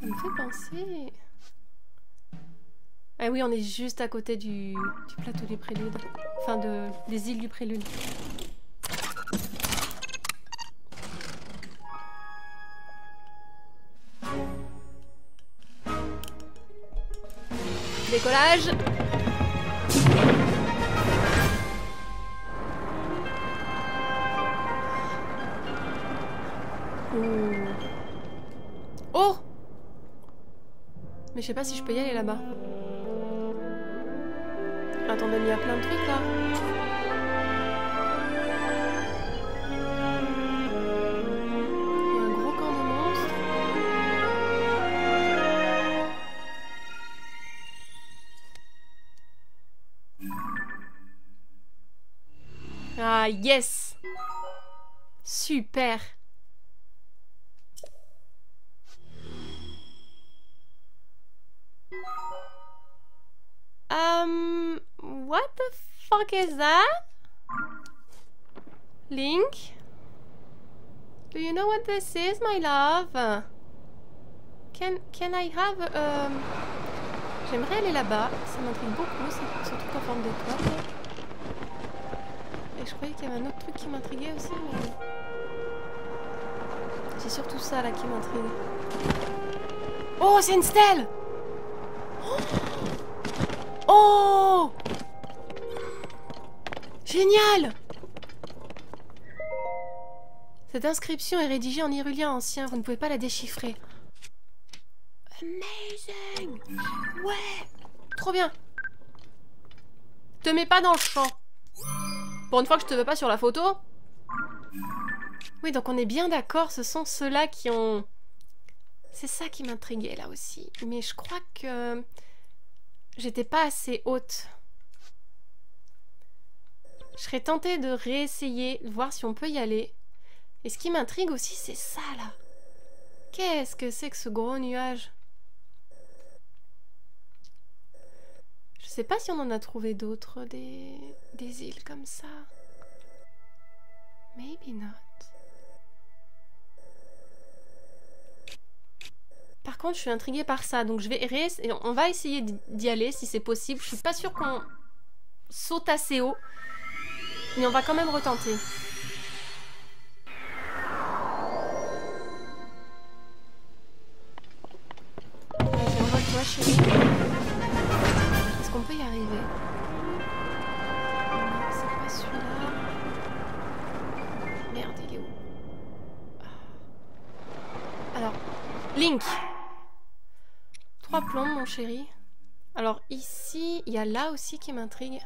Ça me fait penser... Ah oui, on est juste à côté du plateau du Prélude. Enfin, des îles du Prélude. Décollage. Ouh. Oh! Mais je sais pas si je peux y aller là-bas. Attendez, il y a plein de trucs là. Il y a un gros camp de monstres. Ah, yes! Super! What the fuck is that? Link? Do you know what this is, my love? Can I have... J'aimerais aller là-bas, ça m'intrigue beaucoup, ce truc en forme d'étoile. Et je croyais qu'il y avait un autre truc qui m'intriguait aussi, mais... C'est surtout ça là qui m'intrigue. Oh, c'est une stèle! Oh! Génial! Cette inscription est rédigée en irulien ancien, vous ne pouvez pas la déchiffrer. Amazing! Ouais! Trop bien! Te mets pas dans le champ. Pour une fois que je te veux pas sur la photo. Oui, donc on est bien d'accord, ce sont ceux-là qui ont... C'est ça qui m'intriguait là aussi. Mais je crois que... J'étais pas assez haute. Je serais tentée de réessayer, de voir si on peut y aller. Et ce qui m'intrigue aussi, c'est ça, là. Qu'est-ce que c'est que ce gros nuage? Je sais pas si on en a trouvé d'autres, des îles comme ça. Maybe not. Par contre, je suis intriguée par ça, donc on va essayer d'y aller si c'est possible. Je suis pas sûre qu'on saute assez haut, mais on va quand même retenter. Vas-y, envole-toi, chérie. Est-ce qu'on peut y arriver? Non, c'est pas celui-là. Merde, il est où? Alors, Link! 3 plombs, mon chéri. Alors ici, il y a là aussi qui m'intrigue.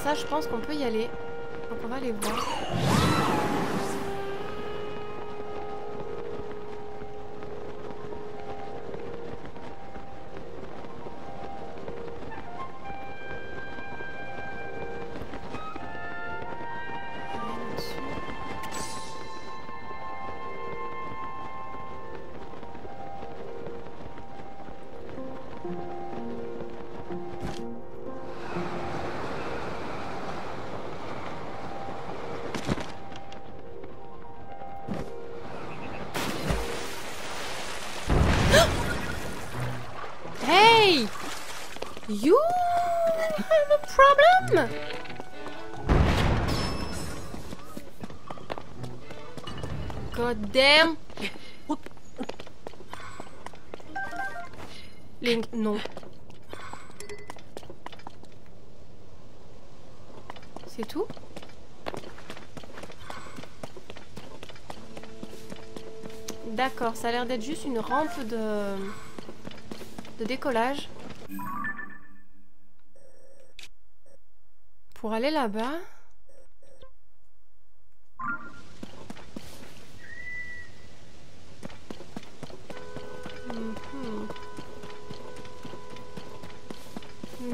Ça, je pense qu'on peut y aller. Donc on va aller voir. Hey! You have a problem? God damn! Link, non. C'est tout? D'accord, ça a l'air d'être juste une rampe de décollage. Pour aller là-bas.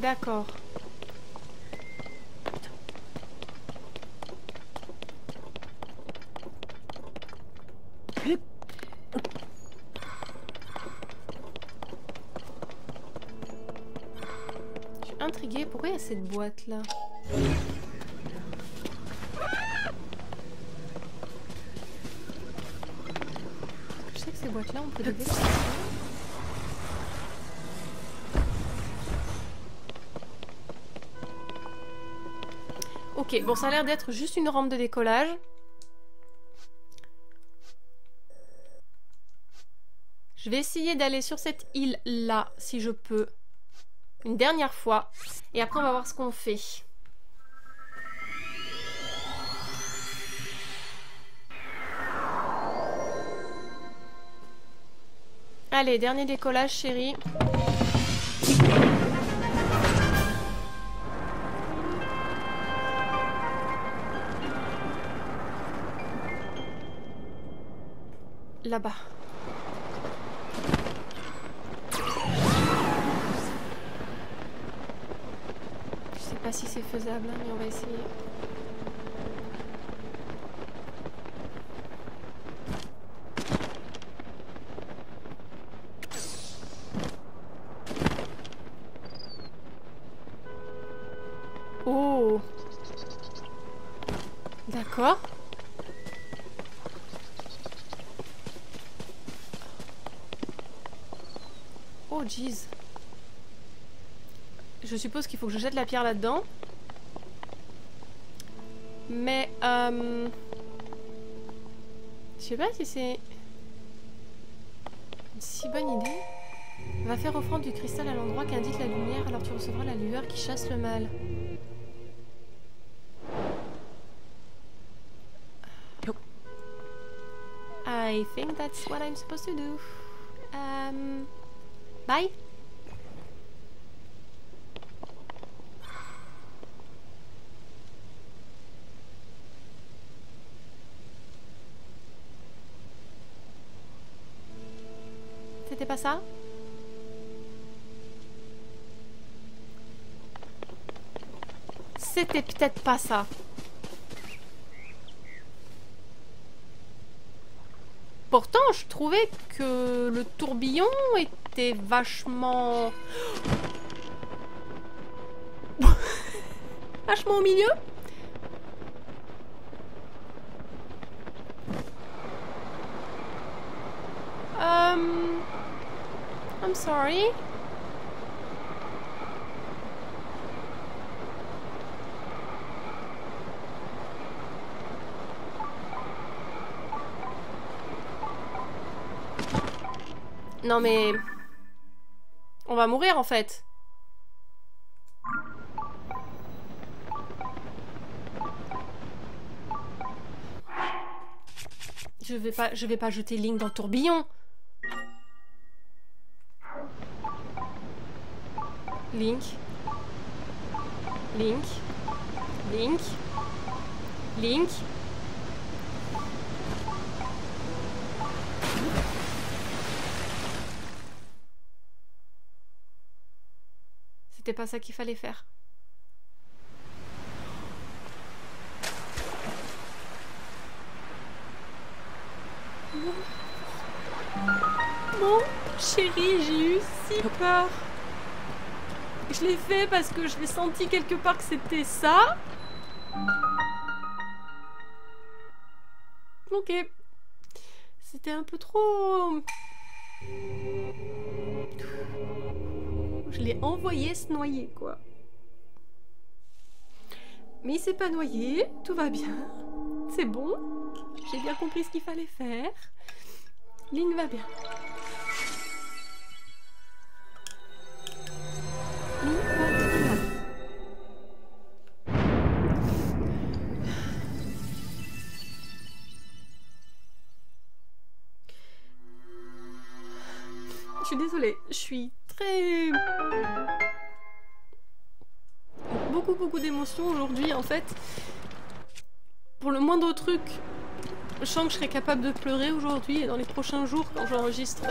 D'accord. Je suis intriguée. Pourquoi il y a cette boîte-là? Je sais que ces boîtes-là, on peut les déplacer. Ok, bon, ça a l'air d'être juste une rampe de décollage. Je vais essayer d'aller sur cette île-là, si je peux. Une dernière fois. Et après, on va voir ce qu'on fait. Allez, dernier décollage, chérie. Là-bas. Je sais pas si c'est faisable, hein, mais on va essayer. Oh! D'accord. Oh, jeez. Je suppose qu'il faut que je jette la pierre là-dedans. Mais, je sais pas si c'est une si bonne idée. Va faire offrande du cristal à l'endroit qu'indique la lumière, alors tu recevras la lueur qui chasse le mal. I think that's what I'm supposed to do. Bye. C'était pas ça? C'était peut-être pas ça. Pourtant, je trouvais que le tourbillon était vachement... vachement au milieu. I'm sorry. Non mais... on va mourir en fait. Je vais pas jeter Link dans le tourbillon. Link. Link. Link. Link. C'était pas ça qu'il fallait faire. Mon chéri, j'ai eu si peur. Je l'ai fait parce que je l'ai senti quelque part que c'était ça. Ok. C'était un peu trop... Je l'ai envoyé se noyer, quoi. Mais il s'est pas noyé, tout va bien. C'est bon. J'ai bien compris ce qu'il fallait faire. Link va bien. Link va bien. suis désolée, je suis très... Beaucoup d'émotions aujourd'hui en fait. Pour le moindre truc, je sens que je serais capable de pleurer aujourd'hui et dans les prochains jours quand j'enregistre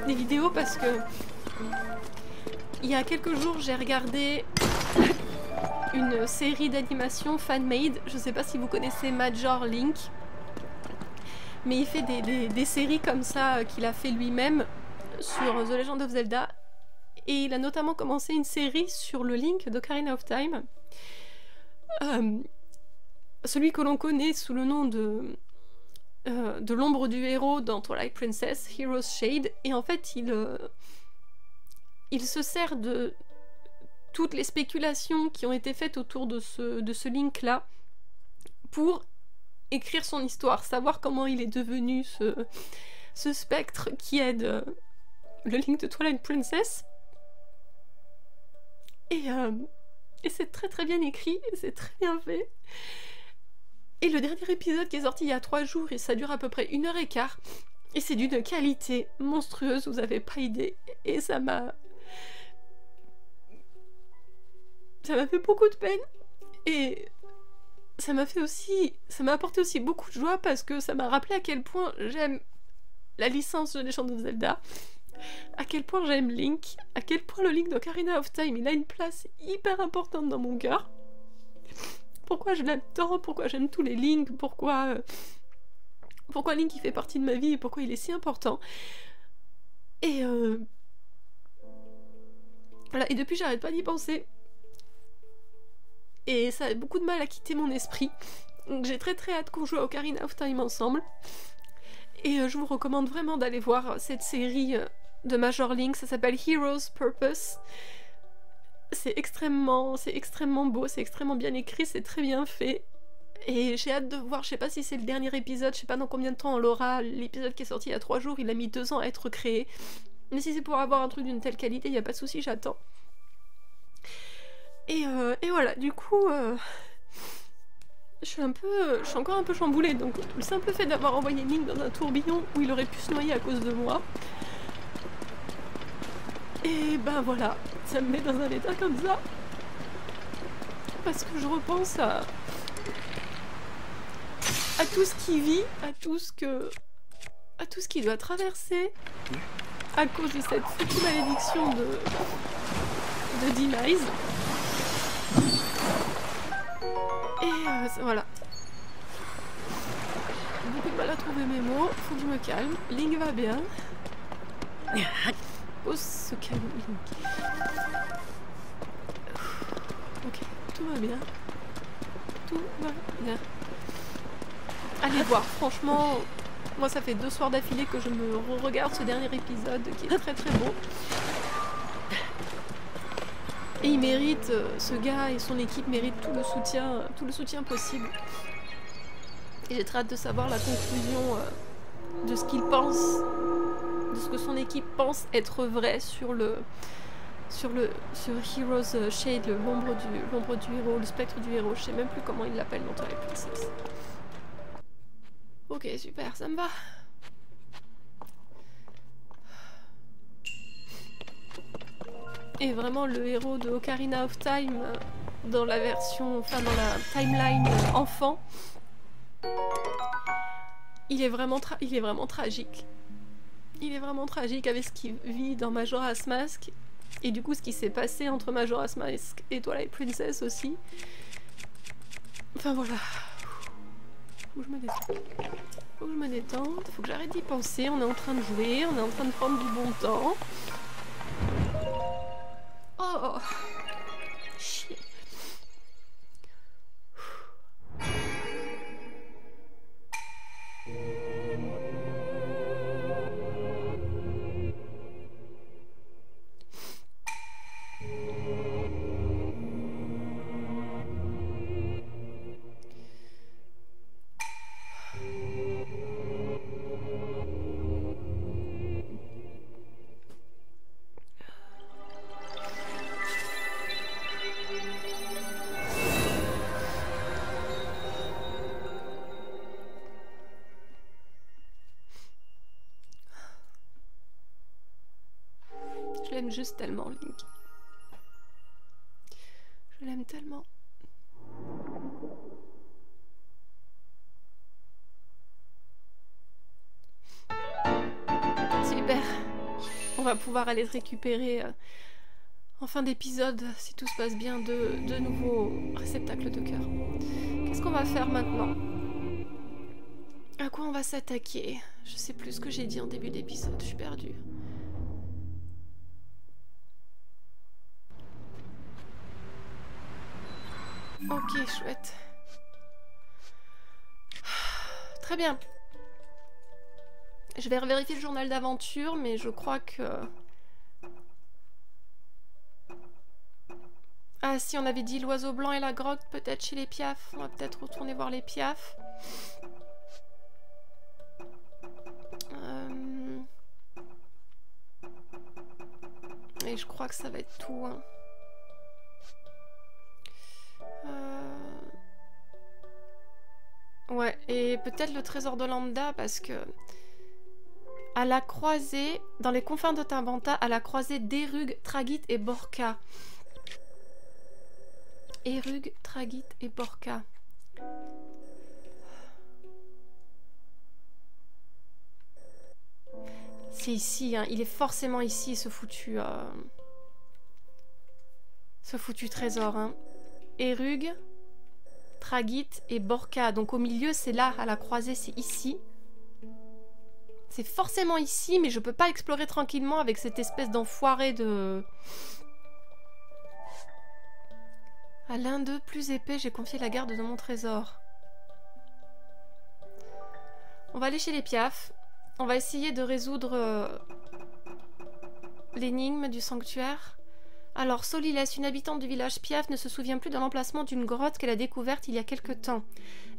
des vidéos parce que... Il y a quelques jours, j'ai regardé une série d'animation fan-made. Je sais pas si vous connaissez Major Link. Mais il fait des séries comme ça qu'il a fait lui-même sur The Legend of Zelda. Et il a notamment commencé une série sur le Link d'Ocarina of Time. Celui que l'on connaît sous le nom de l'ombre du héros dans Twilight Princess, Hero's Shade. Et en fait, il se sert de toutes les spéculations qui ont été faites autour de ce Link-là pour écrire son histoire, savoir comment il est devenu ce spectre qui aide le Link de Twilight Princess. Et c'est très bien écrit, c'est très bien fait. Et le dernier épisode qui est sorti il y a 3 jours, et ça dure à peu près 1h15, et c'est d'une qualité monstrueuse, vous avez pas idée. Et ça m'a fait beaucoup de peine. Et ça m'a apporté aussi beaucoup de joie parce que ça m'a rappelé à quel point j'aime la licence de Legend of Zelda, à quel point j'aime Link, à quel point le Link d'Ocarina of Time, il a une place hyper importante dans mon cœur. Pourquoi je l'adore, pourquoi j'aime tous les Link, pourquoi Link il fait partie de ma vie et pourquoi il est si important. Et voilà, et depuis j'arrête pas d'y penser. Et ça a beaucoup de mal à quitter mon esprit. Donc j'ai très hâte qu'on joue à Ocarina of Time ensemble. Et je vous recommande vraiment d'aller voir cette série de Major Link, ça s'appelle Hero's Purpose. C'est extrêmement beau, c'est extrêmement bien écrit, c'est très bien fait. Et j'ai hâte de voir, je sais pas si c'est le dernier épisode, je sais pas dans combien de temps on l'aura. L'épisode qui est sorti il y a 3 jours, il a mis 2 ans à être créé. Mais si c'est pour avoir un truc d'une telle qualité, il n'y a pas de souci, j'attends. Et voilà, du coup, je suis encore un peu chamboulée, donc le simple fait d'avoir envoyé Link dans un tourbillon où il aurait pu se noyer à cause de moi, et ben voilà, ça me met dans un état comme ça, parce que je repense à tout ce qu'il vit, à tout ce qu'il doit traverser à cause de cette foutue malédiction de Demise. Et voilà. Beaucoup de mal à trouver mes mots, faut que je me calme. Link va bien. Faut se calmer, Link. Ok, tout va bien. Tout va bien. Allez voir, franchement, moi ça fait 2 soirs d'affilée que je me regarde ce dernier épisode qui est très beau. Et il mérite, ce gars et son équipe méritent tout le soutien possible. Et j'ai très hâte de savoir la conclusion de ce qu'il pense, de ce que son équipe pense être vrai sur Hero's Shade, l'ombre du héros, le spectre du héros, je sais même plus comment il l'appelle dans Twilight Princess. Ok, super, ça me va. Et vraiment le héros de Ocarina of Time dans la version, enfin dans la timeline enfant, il est vraiment tragique. Il est vraiment tragique avec ce qu'il vit dans Majora's Mask et du coup ce qui s'est passé entre Majora's Mask et Twilight Princess aussi. Enfin voilà. Faut que je me détende. Faut que j'arrête d'y penser. On est en train de jouer, on est en train de prendre du bon temps. Oh, chier. l'aime juste tellement, Link. Je l'aime tellement. Super. On va pouvoir aller se récupérer en fin d'épisode, si tout se passe bien, de nouveaux réceptacles de cœur. Qu'est-ce qu'on va faire maintenant? À quoi on va s'attaquer? Je sais plus ce que j'ai dit en début d'épisode, je suis perdue. Ok, chouette. Très bien. Je vais vérifier le journal d'aventure, mais je crois que... Ah si, on avait dit l'oiseau blanc et la grotte, peut-être chez les Piaf. On va peut-être retourner voir les Piaf. Et je crois que ça va être tout. Hein. Ouais, et peut-être le trésor de Lambda, parce que... À la croisée, dans les confins de Tavanta, à la croisée d'Erug, Tragit et Borca. Erug, Tragit et Borca. C'est ici, hein. Il est forcément ici, ce foutu trésor. Hein. Erug, Tragit et Borca. Donc au milieu, c'est là, à la croisée, c'est ici. C'est forcément ici, mais je peux pas explorer tranquillement avec cette espèce d'enfoiré de... À l'un d'eux, plus épais, j'ai confié la garde de mon trésor. On va aller chez les Piaf. On va essayer de résoudre l'énigme du sanctuaire. Alors, Soliles, une habitante du village Piaf, ne se souvient plus de l'emplacement d'une grotte qu'elle a découverte il y a quelque temps.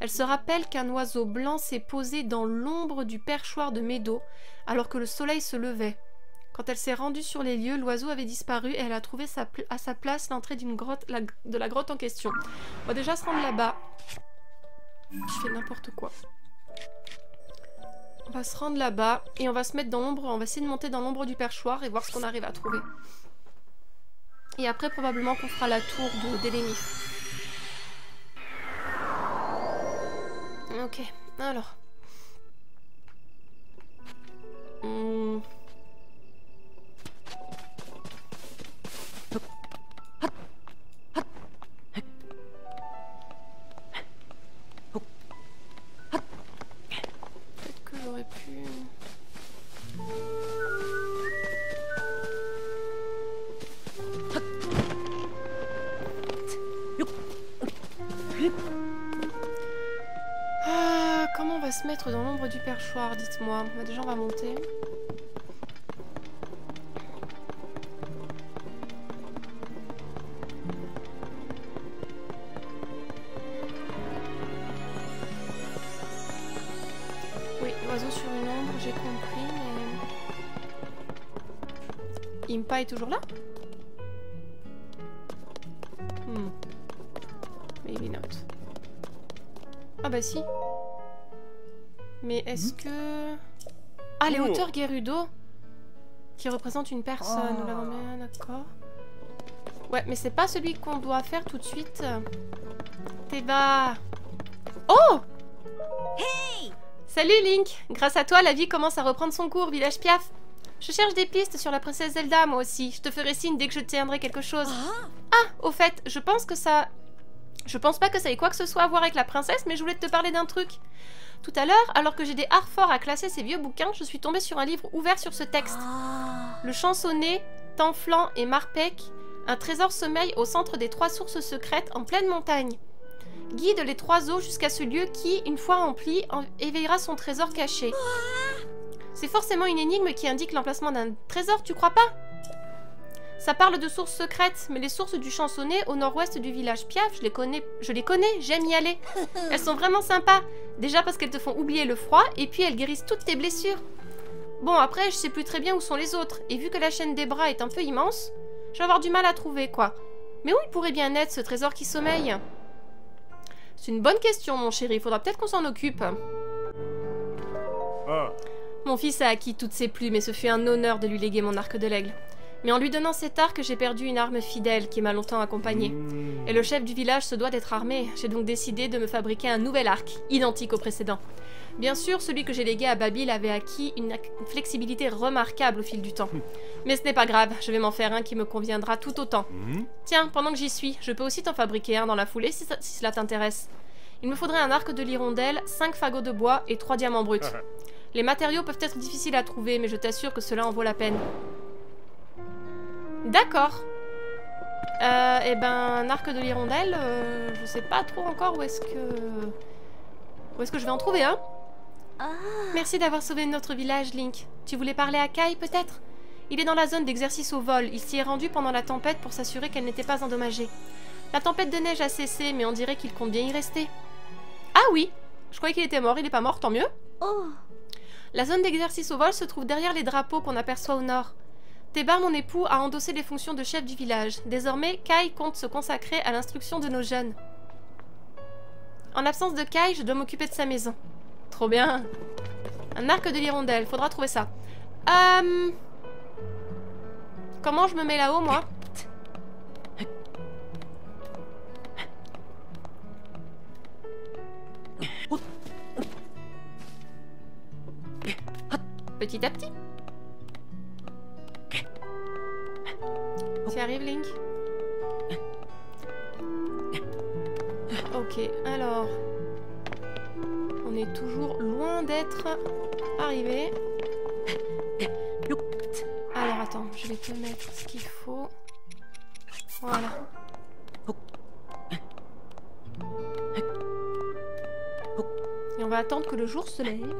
Elle se rappelle qu'un oiseau blanc s'est posé dans l'ombre du perchoir de Médo, alors que le soleil se levait. Quand elle s'est rendue sur les lieux, l'oiseau avait disparu et elle a trouvé à sa place l'entrée d'une grotte, de la grotte en question. On va déjà se rendre là-bas. Je fais n'importe quoi. On va se rendre là-bas et on va se mettre dans l'ombre, on va essayer de monter dans l'ombre du perchoir et voir ce qu'on arrive à trouver. Et après, probablement qu'on fera la tour d'Elémif. Ok, alors. Peut-être que j'aurais pu... Comment on va se mettre dans l'ombre du perchoir, dites-moi. Déjà, on va monter. Oui, l'oiseau sur une ombre, j'ai compris, mais... Impa est toujours là? Maybe not. Ah bah si. Mais est-ce que... Ah, les hauteurs Gerudo qui représentent une personne. Nous l'avons bien, d'accord. Ouais, mais c'est pas celui qu'on doit faire tout de suite. Teva. Oh! Hey! Salut Link! Grâce à toi, la vie commence à reprendre son cours, village Piaf. Je cherche des pistes sur la princesse Zelda, moi aussi. Je te ferai signe dès que je tiendrai quelque chose. Ah, au fait, je pense pas que ça ait quoi que ce soit à voir avec la princesse, mais je voulais te parler d'un truc. Tout à l'heure, alors que j'ai des harforts à classer ces vieux bouquins, je suis tombée sur un livre ouvert sur ce texte. Le chansonnet, Tanflan et Marpek, un trésor sommeille au centre des 3 sources secrètes en pleine montagne. Guide les 3 eaux jusqu'à ce lieu qui, une fois rempli, éveillera son trésor caché. C'est forcément une énigme qui indique l'emplacement d'un trésor, tu crois pas? Ça parle de sources secrètes, mais les sources du chansonnet au nord-ouest du village Piaf, je les connais, j'aime y aller. Elles sont vraiment sympas. Déjà parce qu'elles te font oublier le froid, et puis elles guérissent toutes tes blessures. Bon, après, je sais plus très bien où sont les autres, et vu que la chaîne des bras est un peu immense, je vais avoir du mal à trouver, quoi. Mais où il pourrait bien être, ce trésor qui sommeille? C'est une bonne question, mon chéri, faudra peut-être qu'on s'en occupe. Mon fils a acquis toutes ses plumes, et ce fut un honneur de lui léguer mon arc de l'aigle. Mais en lui donnant cet arc, j'ai perdu une arme fidèle qui m'a longtemps accompagnée. Et le chef du village se doit d'être armé. J'ai donc décidé de me fabriquer un nouvel arc, identique au précédent. Bien sûr, celui que j'ai légué à Babil avait acquis une flexibilité remarquable au fil du temps. Mais ce n'est pas grave, je vais m'en faire un qui me conviendra tout autant. Tiens, pendant que j'y suis, je peux aussi t'en fabriquer un dans la foulée si cela t'intéresse. Il me faudrait un arc de l'hirondelle, 5 fagots de bois et 3 diamants bruts. Les matériaux peuvent être difficiles à trouver, mais je t'assure que cela en vaut la peine. D'accord. Eh ben, un arc de l'hirondelle, je sais pas trop encore où est-ce que je vais en trouver un. Merci d'avoir sauvé notre village, Link. Tu voulais parler à Kai, peut-être? Il est dans la zone d'exercice au vol. Il s'y est rendu pendant la tempête pour s'assurer qu'elle n'était pas endommagée. La tempête de neige a cessé, mais on dirait qu'il compte bien y rester. Ah oui! Je croyais qu'il était mort. Il est pas mort, tant mieux. La zone d'exercice au vol se trouve derrière les drapeaux qu'on aperçoit au nord. Thébar, mon époux, a endossé les fonctions de chef du village. Désormais, Kai compte se consacrer à l'instruction de nos jeunes. En l'absence de Kai, je dois m'occuper de sa maison. Trop bien. Un arc de l'hirondelle, faudra trouver ça. Comment je me mets là-haut, moi? Petit à petit. Tu arrives, Link? Ok, alors... On est toujours loin d'être arrivé. Alors attends, je vais te mettre ce qu'il faut. Voilà. Et on va attendre que le jour se lève.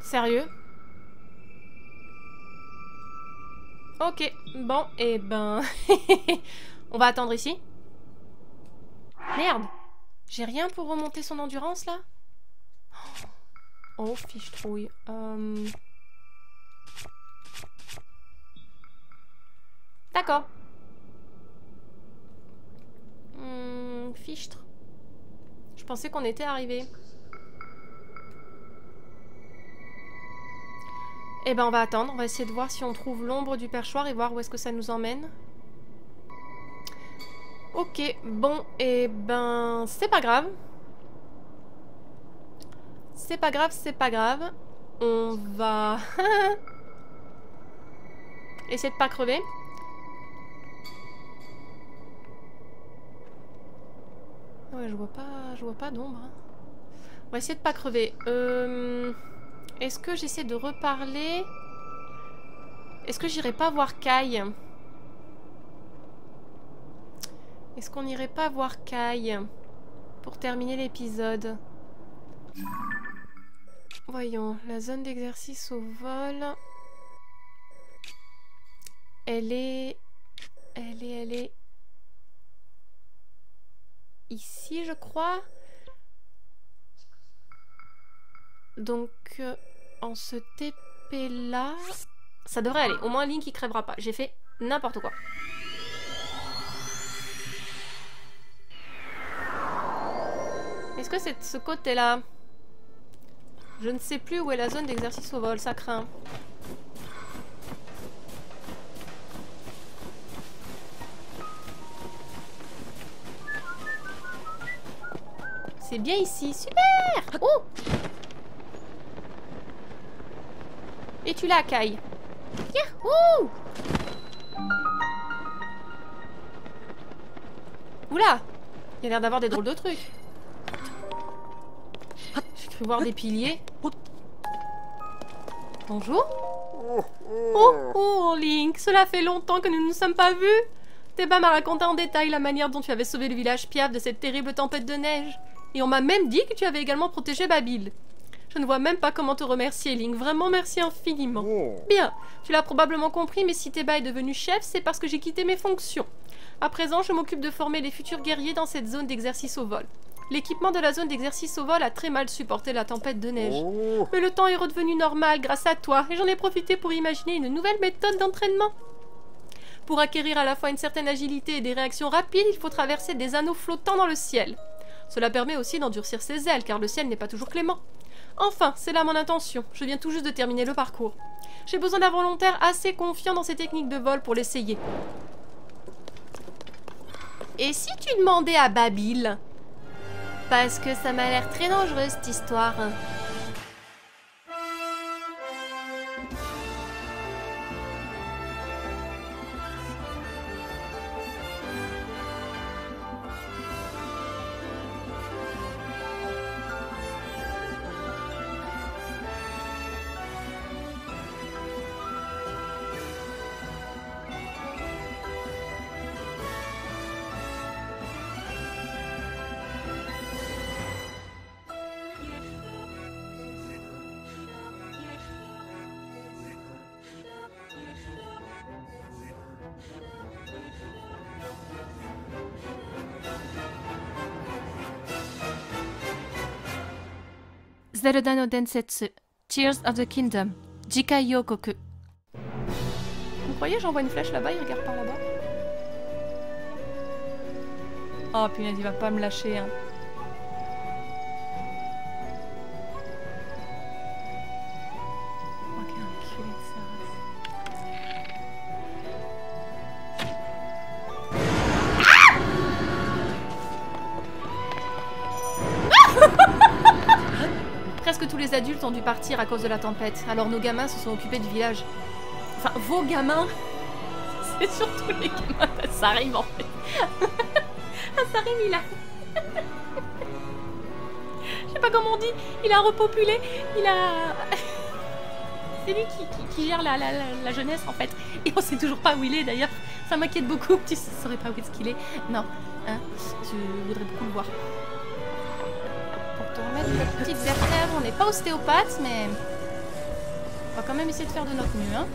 Sérieux? Ok, bon, et ben... on va attendre ici. Merde! J'ai rien pour remonter son endurance, là? Oh, fiche trouille. D'accord. Fichtre. Je pensais qu'on était arrivé. Eh ben on va attendre, on va essayer de voir si on trouve l'ombre du perchoir et voir où est-ce que ça nous emmène. Ok, bon, et ben c'est pas grave. C'est pas grave, c'est pas grave. On va essayer de pas crever. Ouais, je vois pas d'ombre. On va essayer de pas crever. Est-ce que j'essaie de reparler? Est-ce que j'irai pas voir Kai? Est-ce qu'on irait pas voir Kai pour terminer l'épisode? Voyons, la zone d'exercice au vol. Elle est ici, je crois. Donc, en ce TP là, ça devrait aller. Au moins, Link, il crèvera pas. J'ai fait n'importe quoi. Est-ce que c'est de ce côté-là? Je ne sais plus où est la zone d'exercice au vol, ça craint. C'est bien ici, super! Oh! Et tu l'as, Kai. Yahoo! Oula! Il y a l'air d'avoir des drôles de trucs. J'ai cru voir des piliers. Bonjour. Oh, Link, cela fait longtemps que nous ne nous sommes pas vus. Théba m'a raconté en détail la manière dont tu avais sauvé le village Piaf de cette terrible tempête de neige. Et on m'a même dit que tu avais également protégé Babil. Je ne vois même pas comment te remercier, Link. Vraiment, merci infiniment. Bien, tu l'as probablement compris, mais si Théba est devenu chef, c'est parce que j'ai quitté mes fonctions. À présent, je m'occupe de former les futurs guerriers dans cette zone d'exercice au vol. L'équipement de la zone d'exercice au vol a très mal supporté la tempête de neige. Mais le temps est redevenu normal grâce à toi, et j'en ai profité pour imaginer une nouvelle méthode d'entraînement. Pour acquérir à la fois une certaine agilité et des réactions rapides, il faut traverser des anneaux flottants dans le ciel. Cela permet aussi d'endurcir ses ailes, car le ciel n'est pas toujours clément. Enfin, c'est là mon intention. Je viens tout juste de terminer le parcours. J'ai besoin d'un volontaire assez confiant dans ses techniques de vol pour l'essayer. Et si tu demandais à Babil? Parce que ça m'a l'air très dangereux, cette histoire. Zelda no Densetsu, Tears of the Kingdom, Jikai Yokoku. Vous croyez j'envoie une flèche là-bas, il regarde par là-bas? Oh punaise, il va pas me lâcher, hein. Oh, quel enculé de sa Presque tous les adultes ont dû partir à cause de la tempête, alors nos gamins se sont occupés du village. Enfin, vos gamins. C'est surtout les gamins d'Asarim en fait. Asarim, il a... Je sais pas comment on dit, il a repopulé, il a... C'est lui qui gère la jeunesse en fait. Et on sait toujours pas où il est d'ailleurs. Ça m'inquiète beaucoup, tu saurais pas où est-ce qu'il est. Non, hein, je voudrais beaucoup le voir. Pour te remettre une petite vertèbre, on n'est pas ostéopathe, mais on va quand même essayer de faire de notre mieux, hein.